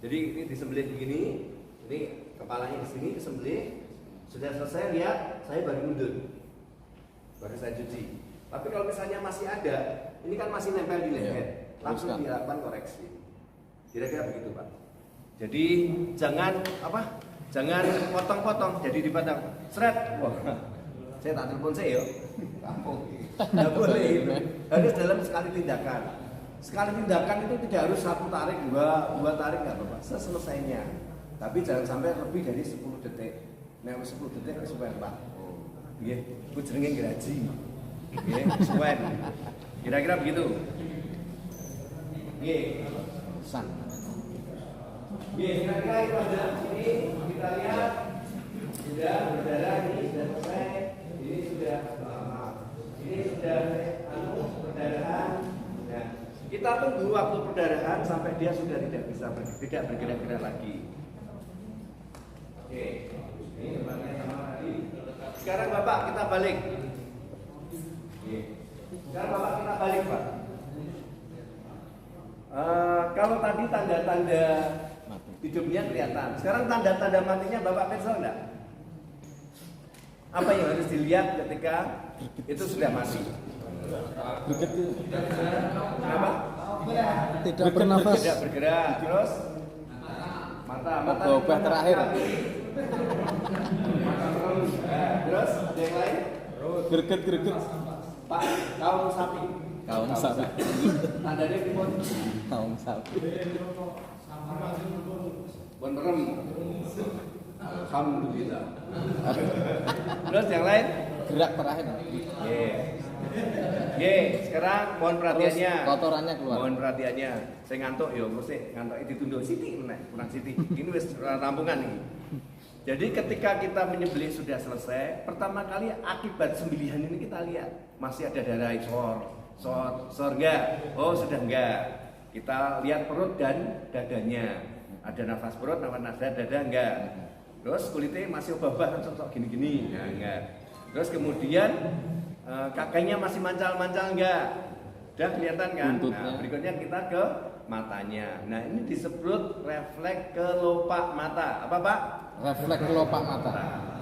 Jadi ini disembelih begini, ini kepalanya di sini disembelih. Sudah selesai, lihat, saya baru mundur. Baru saya cuci. Tapi kalau misalnya masih ada, ini kan masih nempel di leher, langsung teruskan. dilakukan koreksi. Kira-kira begitu Pak. Jadi jangan apa? Jangan potong-potong, jadi dipotong. Seret. Wah, saya tak telepon saya yo. Kampung. Nggak boleh itu. Harus dalam sekali tindakan. Sekali tindakan itu tidak harus satu tarik, dua tarik nggak apa-apa. Selesainya. Tapi jangan sampai lebih dari 10 detik. Nah, 10 detik kesuwen Pak. Iya, ku jenenge graji. Nggih, kesuwen. Kira-kira begitu. Nggih. San. Kira-kira itu aja. Ini kita lihat sudah berdarah, ini sudah selesai, ini sudah perdarahan. Nah, kita tunggu waktu perdarahan sampai dia sudah tidak bergerak-gerak lagi. Oke, ini tempatnya sama tadi. Sekarang Bapak kita balik. Sekarang Bapak kita balik Pak. Kalau tadi tanda-tanda hidupnya kelihatan. Sekarang tanda-tanda matinya Bapak pensel enggak? Apa yang harus dilihat ketika itu sudah mati? Apa? Tidak bernafas. Tidak bergerak. Terus mata Obah terakhir. Mata terus. Terus ada yang lain? Greget. Pak, kaum sapi. Kaum sapi. Tandanya pripun? Kaum sapi. Bon merem. Alhamdulillah. Terus yang lain? Gerak terakhir. Sekarang mohon perhatiannya. Terus kotorannya keluar. Mohon perhatiannya. Saya ngantuk ya, mesti ngantuk ditunduk siti meneh, kurang siti. Ini wis rampungan ini. Jadi ketika kita menyembelih sudah selesai, pertama kali akibat sembelihan ini kita lihat masih ada darah sor enggak? Oh sudah enggak. Kita lihat perut dan dadanya. Ada nafas perut, nafas dada enggak. Terus kulitnya masih obah-obah cocok gini-gini, nah, enggak. Terus kemudian kakeknya masih mancal-mancal enggak? Udah kelihatan kan? Buntutnya. Nah, berikutnya kita ke matanya. Nah, ini disebut refleks kelopak mata. Apa, Pak? Refleks kelopak mata.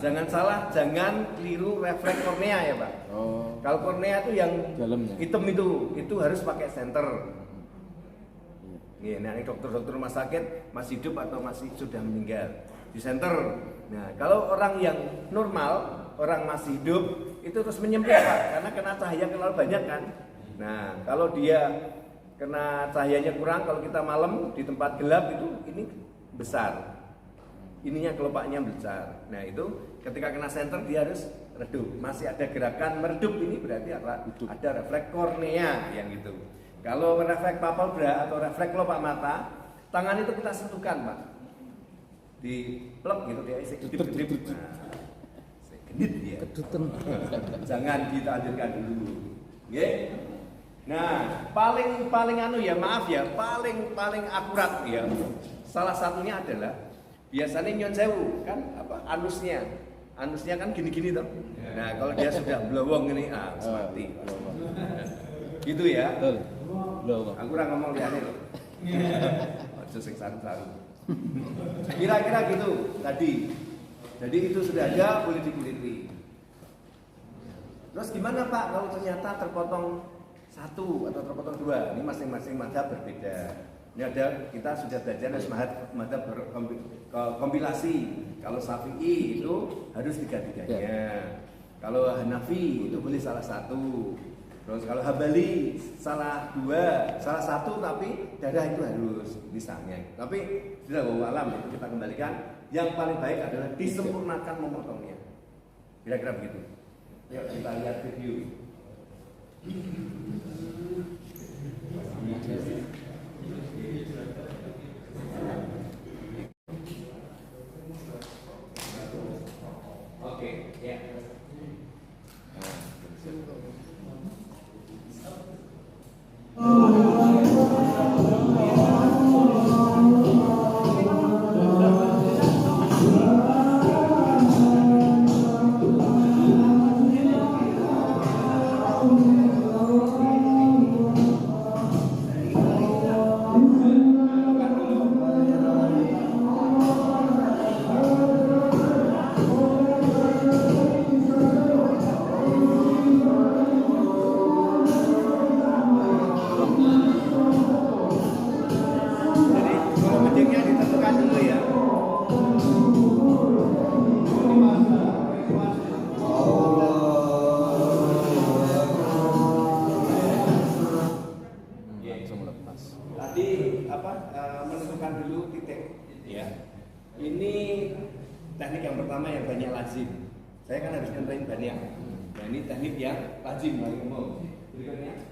Jangan salah, jangan keliru refleks kornea ya, Pak. Oh. Kalau kornea itu yang Dalamnya. hitam itu harus pakai senter. Nah, ini dokter-dokter rumah sakit masih hidup atau masih sudah meninggal di senter. Nah, kalau orang yang normal, orang masih hidup itu terus menyempit Pak, karena kena cahaya terlalu banyak kan. Nah, kalau dia kena cahayanya kurang, kalau kita malam di tempat gelap itu ini besar. Ininya kelopaknya besar. Nah, itu ketika kena senter dia harus redup. Masih ada gerakan meredup, ini berarti ada refleks kornea yang itu. Kalau refleks papalbra atau refleks kelopak mata, tangan itu kita sentuhkan, Pak. Di plek gitu dia isi kedip-kedip. Nah, kedip dia. Jangan kita anjurkan dulu. Nggih. Nah, paling anu ya, maaf ya, paling akurat ya. Salah satunya adalah biasanya nyon sewu kan apa anusnya kan gini-gini toh. Nah, kalau dia sudah blowong ini mati. Gitu ya. Belum. Aku ora ngomong liane loh. Ojo sing saru-saru. Kira-kira gitu tadi. Jadi itu sudah ada, boleh dikuliti. Terus gimana Pak kalau ternyata terpotong satu atau terpotong dua? Ini masing-masing mazhab berbeda. Ini ada, kita sudah belajar mazhab berkompilasi. Kalau Syafi'i itu harus tiga-tiganya. Kalau Hanafi itu boleh salah satu. Terus kalau Hambali salah dua, salah satu tapi darah itu harus misalnya. Tapi sudah bawa alam itu kita kembalikan. Yang paling baik adalah disempurnakan memotongnya. Kira-kira begitu. Yuk kita lihat video. Oke, ya. Menentukan dulu titik ya. Ini teknik yang pertama yang banyak lazim. Saya kan harus nentuin banyak. Nah, ini teknik yang lazim paling umum. Berikutnya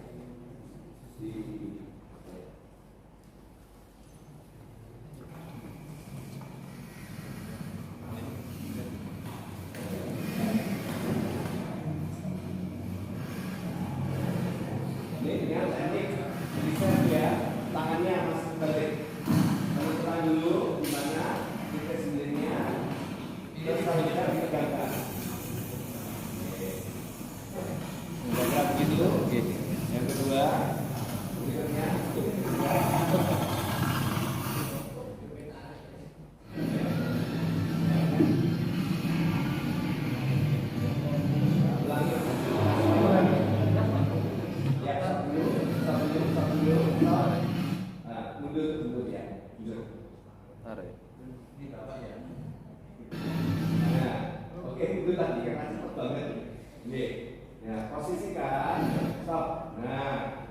ini dengan teknik riset ya, tangannya masih balik. Tentukan dulu di mana titik sendirinya, terus selanjutnya ditegakkan. Tegak begitu. Yang kedua, berikutnya. Mundur ya, mundur. Tarik. Nah, oke mundur lagi karena cepet banget. Oke, nah posisikan, stop. Nah,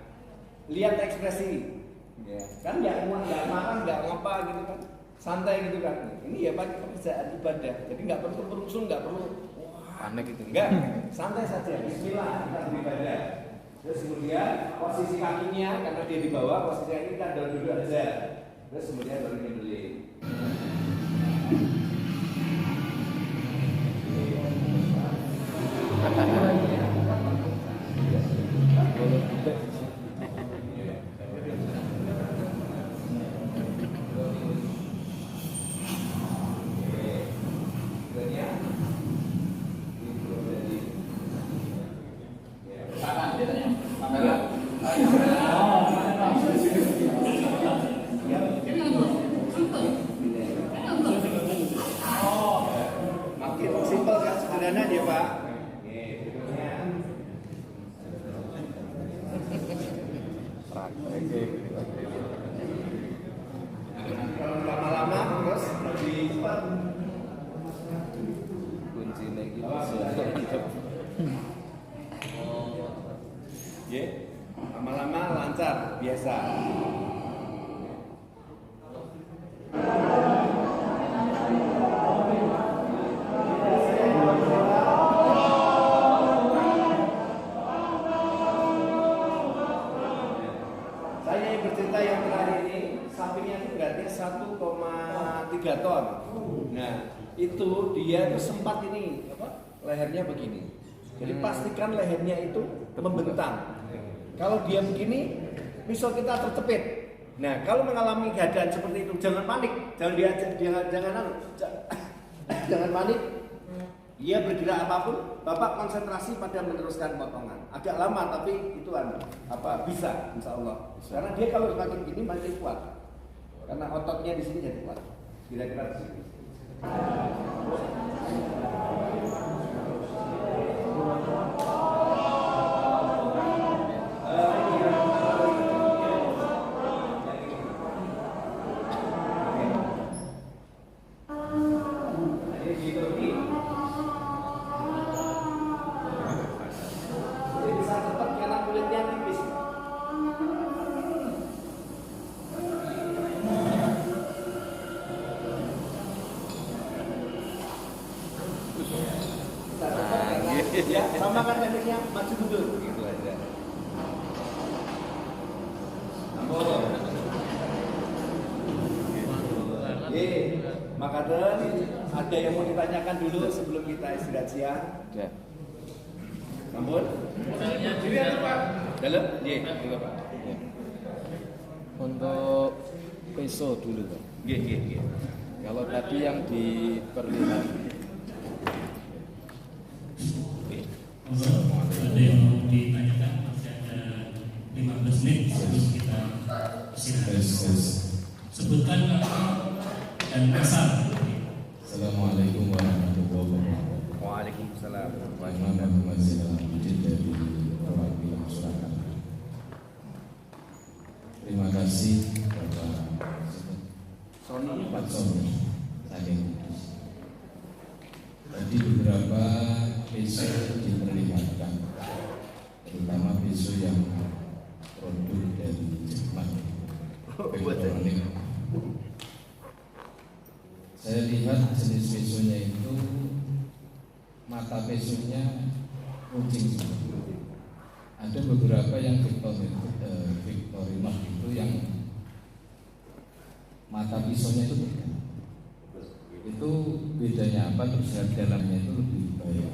lihat ekspresi, ya. Kan nggak marah, nggak ngapa gitu kan, santai gitu kan. Ini ya pak pekerjaan ibadah, jadi nggak perlu berurusan, nggak perlu Panik itu. enggak, santai saja. Bismillah kita beribadah. Terus kemudian posisi kakinya karena dia di bawah, posisi kaki kita duduk aja. Terus kemudian baru nyembelih. lancar, biasa. Saya yang bercerita yang terakhir ini, sapinya itu beratnya 1,3 ton. Nah, itu dia tuh sempat ini, lehernya begini. Jadi pastikan lehernya itu membentang. Kalau dia begini, pisau kita tercepit. Nah, kalau mengalami keadaan seperti itu, jangan panik, jangan panik. Dia bergerak apapun, Bapak konsentrasi pada meneruskan potongan. Agak lama tapi itu bisa, insya Allah. Karena dia kalau semakin gini makin kuat. Karena ototnya di sini jadi kuat. Kira-kira di sini. Ya, samakan tekniknya, maju mundur gitu aja. Makaten, ada yang mau ditanyakan dulu sebelum kita istirahat siang? Ya. Sampun? Dalam? Iya, Pak. Untuk peso dulu, Pak. Iya. Kalau tadi yang diperlihatkan ada yang mau ditanyakan, masih ada 15 menit sebelum kita istirahat. Sebutkan nama dan asal. Assalamualaikum warahmatullahi wabarakatuh. Waalaikumsalam. Muhammad Mazil Al-Mujid dari perwakilan Surakarta. Terima kasih Bapak Pak Sony saking Kudus. Tadi beberapa peso diperlihatkan, terutama peso yang produk dari Jepang. Elektronik. Saya lihat jenis pesonya itu, mata pesonya kucing. Ada beberapa yang Victorinox itu yang mata pisaunya itu beda. Itu bedanya apa? Terus dalamnya itu lebih baik.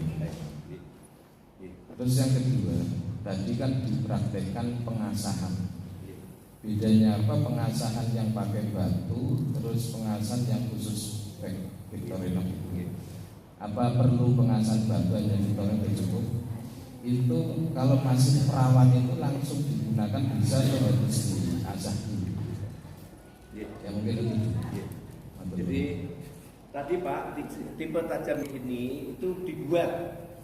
Terus yang kedua, tadi kan dipraktekkan pengasahan. Bedanya apa? Pengasahan yang pakai batu, terus pengasahan yang khusus Victorinox. Apa perlu pengasahan batu hanya Victorinox cukup? Itu kalau masih perawan itu langsung digunakan, bisa harus diasah dulu. Ya mungkin itu. Jadi tadi Pak, tipe tajam ini itu dibuat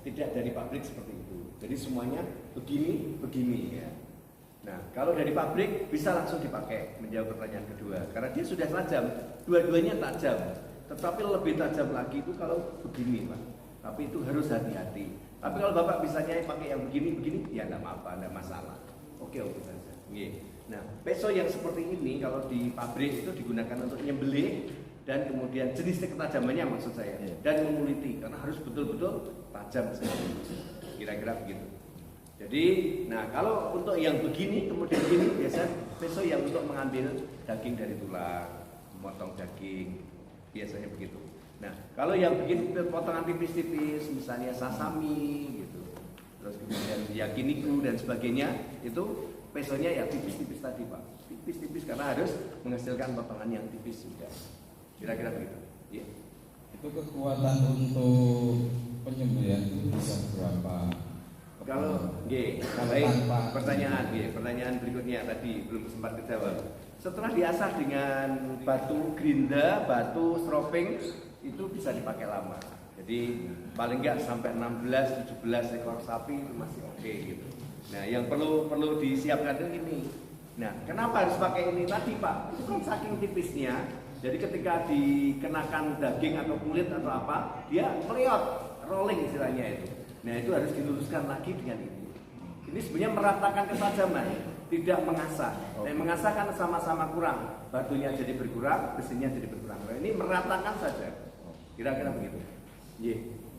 tidak dari pabrik seperti itu. Jadi semuanya begini ya. Nah, kalau dari pabrik bisa langsung dipakai. Menjawab pertanyaan kedua, karena dia sudah tajam, dua-duanya tajam. Tetapi lebih tajam lagi itu kalau begini Pak. Tapi itu harus hati-hati. Tapi kalau Bapak bisanya pakai yang begini, ya enggak apa-apa, enggak masalah. Oke saja. Nah, peso yang seperti ini kalau di pabrik itu digunakan untuk nyembelih dan kemudian jenis ketajamannya maksud saya, dan menguliti karena harus betul-betul tajam sekali. Kira-kira begitu. Jadi, nah kalau untuk yang begini kemudian begini biasa peso yang untuk mengambil daging dari tulang, memotong daging, biasanya begitu. Nah, kalau yang begini potongan tipis-tipis, misalnya sasami gitu, terus kemudian yakiniku dan sebagainya, itu pesonya ya tipis-tipis tadi Pak, tipis-tipis karena harus menghasilkan potongan yang tipis juga. Kira-kira begitu. Ya. Itu kekuatan untuk penyembelihan itu bisa berapa? Kalau baik, pertanyaan berikutnya tadi belum sempat dijawab. Setelah diasah dengan batu gerinda, batu stroping, itu bisa dipakai lama. Jadi paling enggak sampai 16-17 ekor sapi itu masih oke gitu. Nah, yang perlu disiapkan itu ini. Nah, kenapa harus pakai ini tadi Pak? Itu kan saking tipisnya. Jadi ketika dikenakan daging atau kulit atau apa, dia meliot, rolling istilahnya itu. Nah, itu harus diluruskan lagi dengan ini. Ini sebenarnya meratakan ketajaman, tidak mengasah. Yang mengasah kan sama-sama kurang, batunya jadi berkurang, besinya jadi berkurang. Nah, ini meratakan saja, kira-kira begitu.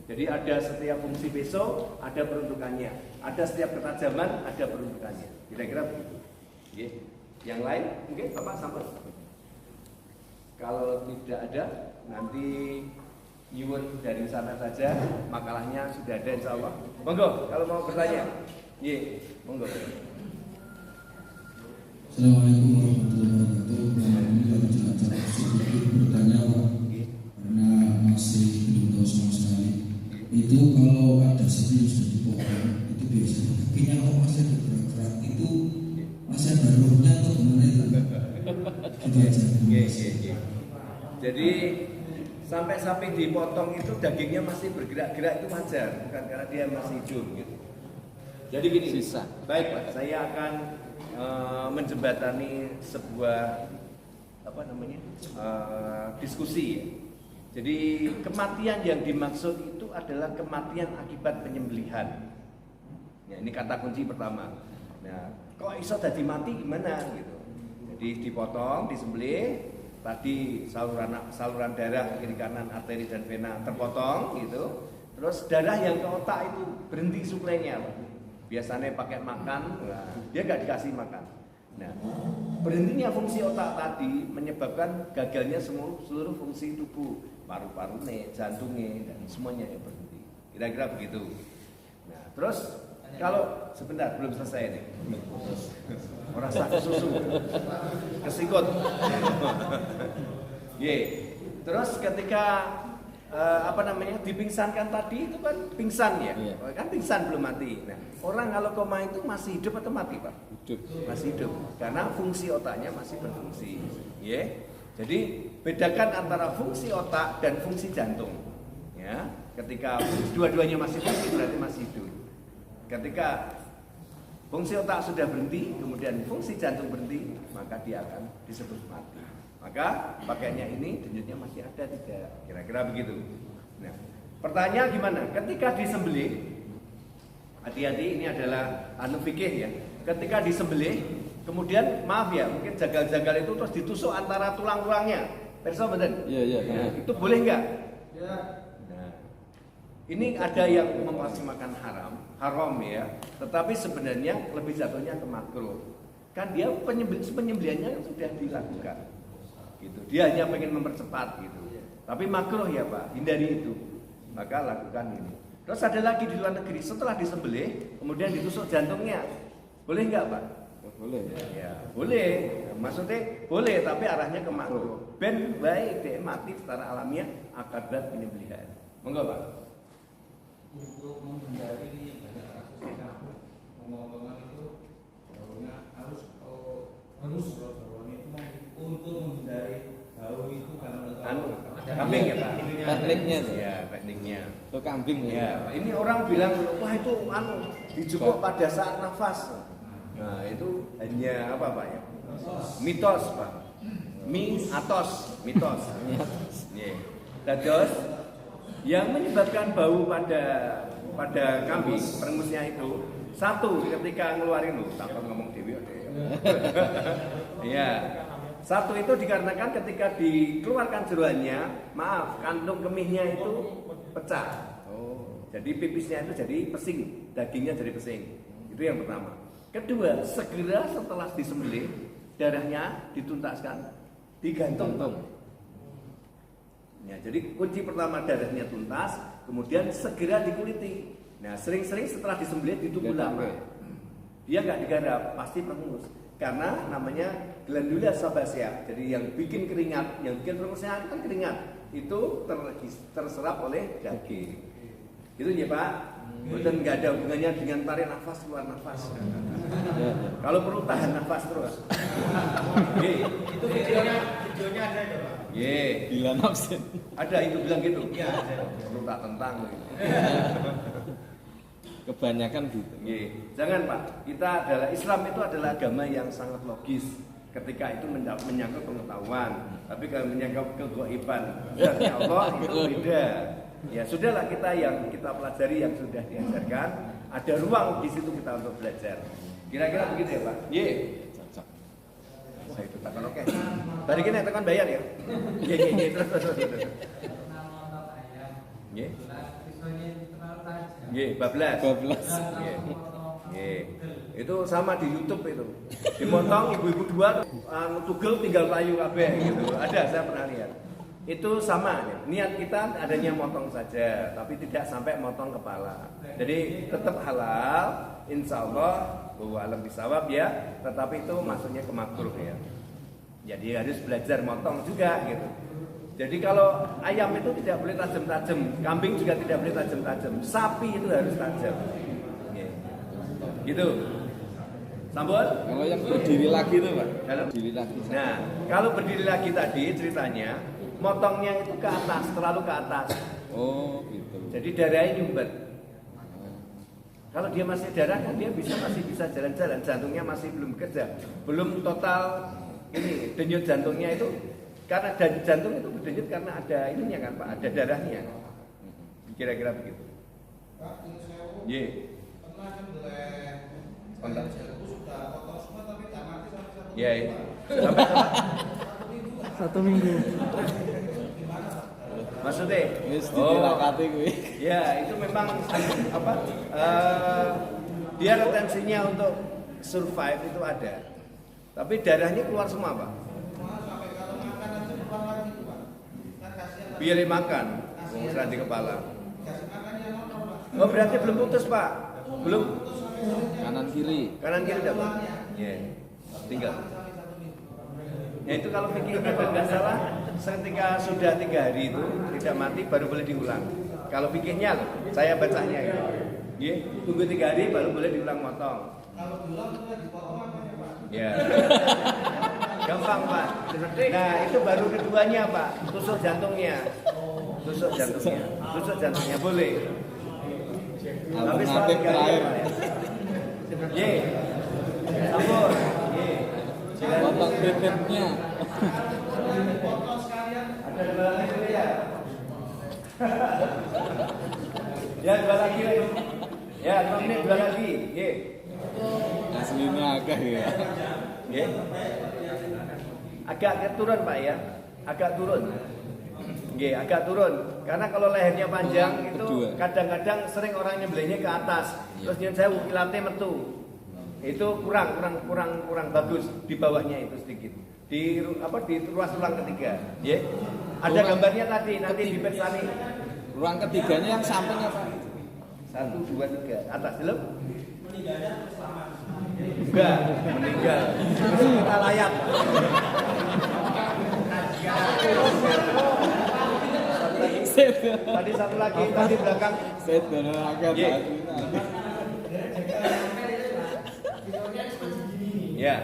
Jadi ada setiap fungsi peso, ada peruntukannya. Ada setiap ketajaman, ada peruntukannya. Kira-kira begitu. Yang lain mungkin Bapak sampai. Kalau tidak ada, nanti nyuwun dari sana saja. Makalahnya sudah ada insya Allah. Monggo, kalau mau bertanya. Monggo. Assalamualaikum warahmatullahi wabarakatuh. Kami akan sedikit bertanya Pak, karena masih belum tahu sama sekali. Itu kalau ada sapi yang sudah dipotong, itu biasanya kakinya kalau masih bergerak-gerak itu masih ada rohnya atau gimana itu? Itu aja. Jadi sampai sapi dipotong itu dagingnya masih bergerak-gerak itu wajar, bukan karena dia masih hidup gitu. Jadi gini, Sisa. baik Pak, saya akan menjembatani sebuah diskusi ya. Jadi kematian yang dimaksud itu adalah kematian akibat penyembelihan. Ya, ini kata kunci pertama. Nah, kok iso dadi mati gimana gitu. Jadi dipotong, disembelih, tadi saluran darah kiri kanan arteri dan vena terpotong gitu. Terus darah yang ke otak itu berhenti suplainya, Pak. Biasanya pakai makan, dia nggak dikasih makan. Nah, berhentinya fungsi otak tadi menyebabkan gagalnya seluruh fungsi tubuh, paru-parunya, jantungnya, dan semuanya yang berhenti. Kira-kira begitu. Nah, terus kalau sebentar belum selesai nih, orang sakit susu, kesikut. Terus ketika dipingsankan tadi itu kan pingsan ya, kan pingsan belum mati. Nah, orang kalau koma itu masih hidup atau mati Pak? Hidup. Masih hidup, karena fungsi otaknya masih berfungsi. Jadi bedakan antara fungsi otak dan fungsi jantung. Ya, ketika dua-duanya masih fungsi berarti masih hidup. Ketika fungsi otak sudah berhenti, kemudian fungsi jantung berhenti, maka dia akan disebut mati. Maka pakaiannya ini denyutnya masih ada tidak? Kira-kira begitu. Nah, pertanyaan gimana? Ketika disembelih, hati-hati ini adalah fikih ya. Ketika disembelih, kemudian maaf ya, mungkin jagal-jagal itu terus ditusuk antara tulang-tulangnya. Perso bener? Iya. Itu boleh nggak? Ya. Nah, ini ada yang memaksimalkan haram ya. Tetapi sebenarnya lebih jatuhnya ke makruh. Kan dia penyembelihannya sudah dilakukan. Gitu. Dia hanya pengen mempercepat gitu. Tapi makruh ya Pak, hindari itu. Maka lakukan ini. Terus ada lagi di luar negeri, setelah disembelih, kemudian ditusuk jantungnya. Boleh nggak Pak? Boleh. Ya, boleh. Maksudnya boleh, tapi arahnya ke makruh. Ben baik dia mati secara alamiah akibat penyembelihan. Monggo Pak. Untuk menghindari banyak kasus yang pemotongan itu harus untuk menghindari bau itu karena kambing ya Pak? Tekniknya tuh. Ya, tekniknya. Itu kambing Ya, ini orang bilang, wah itu dijupuk pada saat nafas. Nah, itu hanya apa Pak ya? Mitos Pak. Mitos. Dados yang menyebabkan bau pada kambing perengusnya itu satu ketika ngeluarin takut ngomong dewi ya. Satu itu dikarenakan ketika dikeluarkan jeroannya, kantung kemihnya itu pecah. Jadi pipisnya itu jadi pesing, dagingnya jadi pesing. Itu yang pertama. Kedua, segera setelah disembelih, darahnya dituntaskan, digantung. Ya, jadi kunci pertama darahnya tuntas, kemudian segera dikuliti. Nah, sering-sering setelah disembelih ditunggu lama. Dia nggak digarap, pasti perengus. Karena namanya glandula sebasea. Jadi yang bikin keringat, yang bikin perengusnya kan keringat, itu terserap oleh daging. Gitu ya Pak. Betul, nggak ada hubungannya dengan tarik nafas keluar nafas. Kalau perlu tahan nafas terus. itu videonya ada itu Pak. Bila nafsu. Ada itu bilang gitu. Iya, perlu tak tentang. Kebanyakan gitu. Jangan Pak. Islam itu adalah agama yang sangat logis. Ketika itu menyangkut pengetahuan, tapi kalau menyangkut kegaiban, Allah itu beda. Ya sudahlah kita pelajari yang sudah diajarkan. ada ruang di situ kita untuk belajar. Kira-kira begitu ya Pak? Ye. Cocok. Wah itu takkan oke. Balik ini tekan bayar ya. Ye terus. Ye. Ye, 12. 12. Ye. Itu sama di YouTube itu. Dimotong ibu-ibu dua tugel tinggal layu kabeh gitu. Ada, saya pernah lihat. Itu sama ya. Niat kita adanya motong saja, tapi tidak sampai motong kepala. Jadi tetap halal, insya Allah bahwa alam bisawab ya. Tetapi itu masuknya ke makruh ya. Jadi harus belajar motong juga gitu. Jadi kalau ayam itu tidak boleh tajam-tajam, kambing juga tidak boleh tajam-tajam, sapi itu harus tajam. Gitu. Sambut. Kalau yang berdiri lagi tuh Pak. Halo? Berdiri lagi. Nah, kalau berdiri lagi tadi ceritanya, motongnya itu ke atas, terlalu ke atas. Oh gitu. Jadi darahnya nyumbat. Kalau dia masih darah kan dia masih bisa jalan-jalan, jantungnya masih belum bekerja, belum total ini denyut jantungnya itu karena jantung itu berdenyut karena ada ininya kan Pak, ada darahnya. Kira-kira begitu. Ye. Kontak. Ya. Sampai 1 minggu. Maksudnya? Wis ditilakati kuwi. Ya, itu memang apa? Dia retensinya untuk survive itu ada. Tapi darahnya keluar semua, Pak. Biar makan, serat di kepala. Oh, berarti belum putus, Pak. Belum. Kanan kiri. Kanan kiri dapat. Ya. Tinggal. Ya itu kalau fikihnya kalau nggak salah, ketika sudah 3 hari itu tidak mati baru boleh diulang. Kalau fikihnya, saya bacanya gitu. Ya, tunggu 3 hari baru boleh diulang motong. Kalau diulang itu dipotong apa ya Pak? Ya. Gampang Pak. Nah itu baru keduanya Pak, tusuk jantungnya. Tusuk jantungnya boleh. Tapi setelah 3 hari. Ye. Sambut. Ye. Potong bebeknya. Ada 2 lagi ya. Ya 2 lagi. Ya 5 menit 2 lagi. Ye. Aslinya agak ya. Ye. Agak turun Pak ya. Agak turun. Ye, agak turun. Karena kalau lehernya panjang itu kadang-kadang sering orang nyembelihnya ke atas. Terus nyun sewu kilate metu. Itu kurang bagus di bawahnya itu sedikit di ruas tulang ketiga ya ada gambarnya tadi nanti di persani Ruang ketiganya yang samping apa? 1, 2, 3 atas belum enggak meninggal kita layak tadi 1 lagi tadi belakang Set agak ya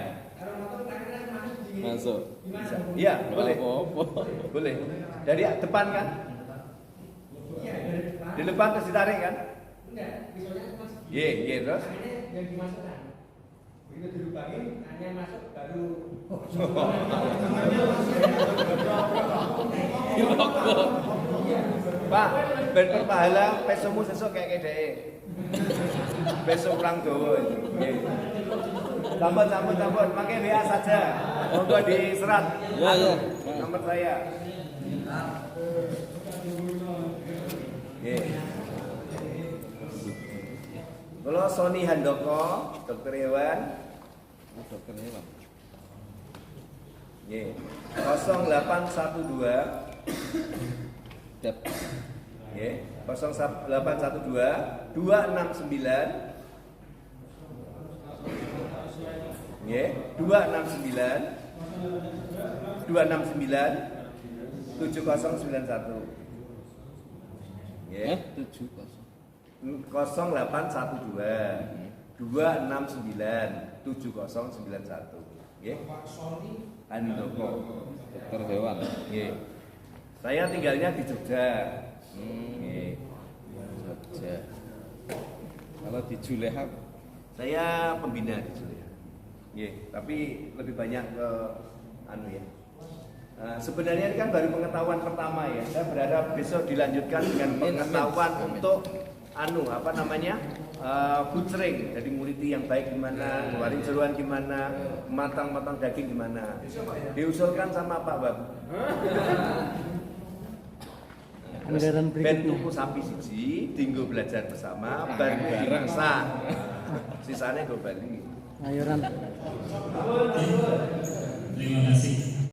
masuk. Iya boleh Apa-apa. boleh dari depan kan di depan terus ditarik kan ye terus begitu dilubangin hanya masuk baru Pak ben pahala pesomu sesuk kayak dhek besok kurang dawa Campur, pakai WA saja. Monggo diserat. Ya. Nomor saya. Kalau Sony Handoko, dokter hewan. Dokter hewan. 0812 Dep. 0812 269 269 7091 0812 269 7091 Handoko Dokter hewan. Saya tinggalnya di Jogja. Jogja. Kalau di Juleha Saya pembina di Juleha. Tapi lebih banyak ke sebenarnya ini kan baru pengetahuan pertama ya. Saya berharap besok dilanjutkan dengan pengetahuan untuk apa namanya butchering, jadi nguliti yang baik gimana, keluarin jeruan gimana, matang daging gimana, diusulkan sama Pak Bab. Anggaran Ben berikutnya. tuku sapi siji, dinggo belajar bersama, bareng sah, sisanya gue balik. Ayo Ran. Terima kasih.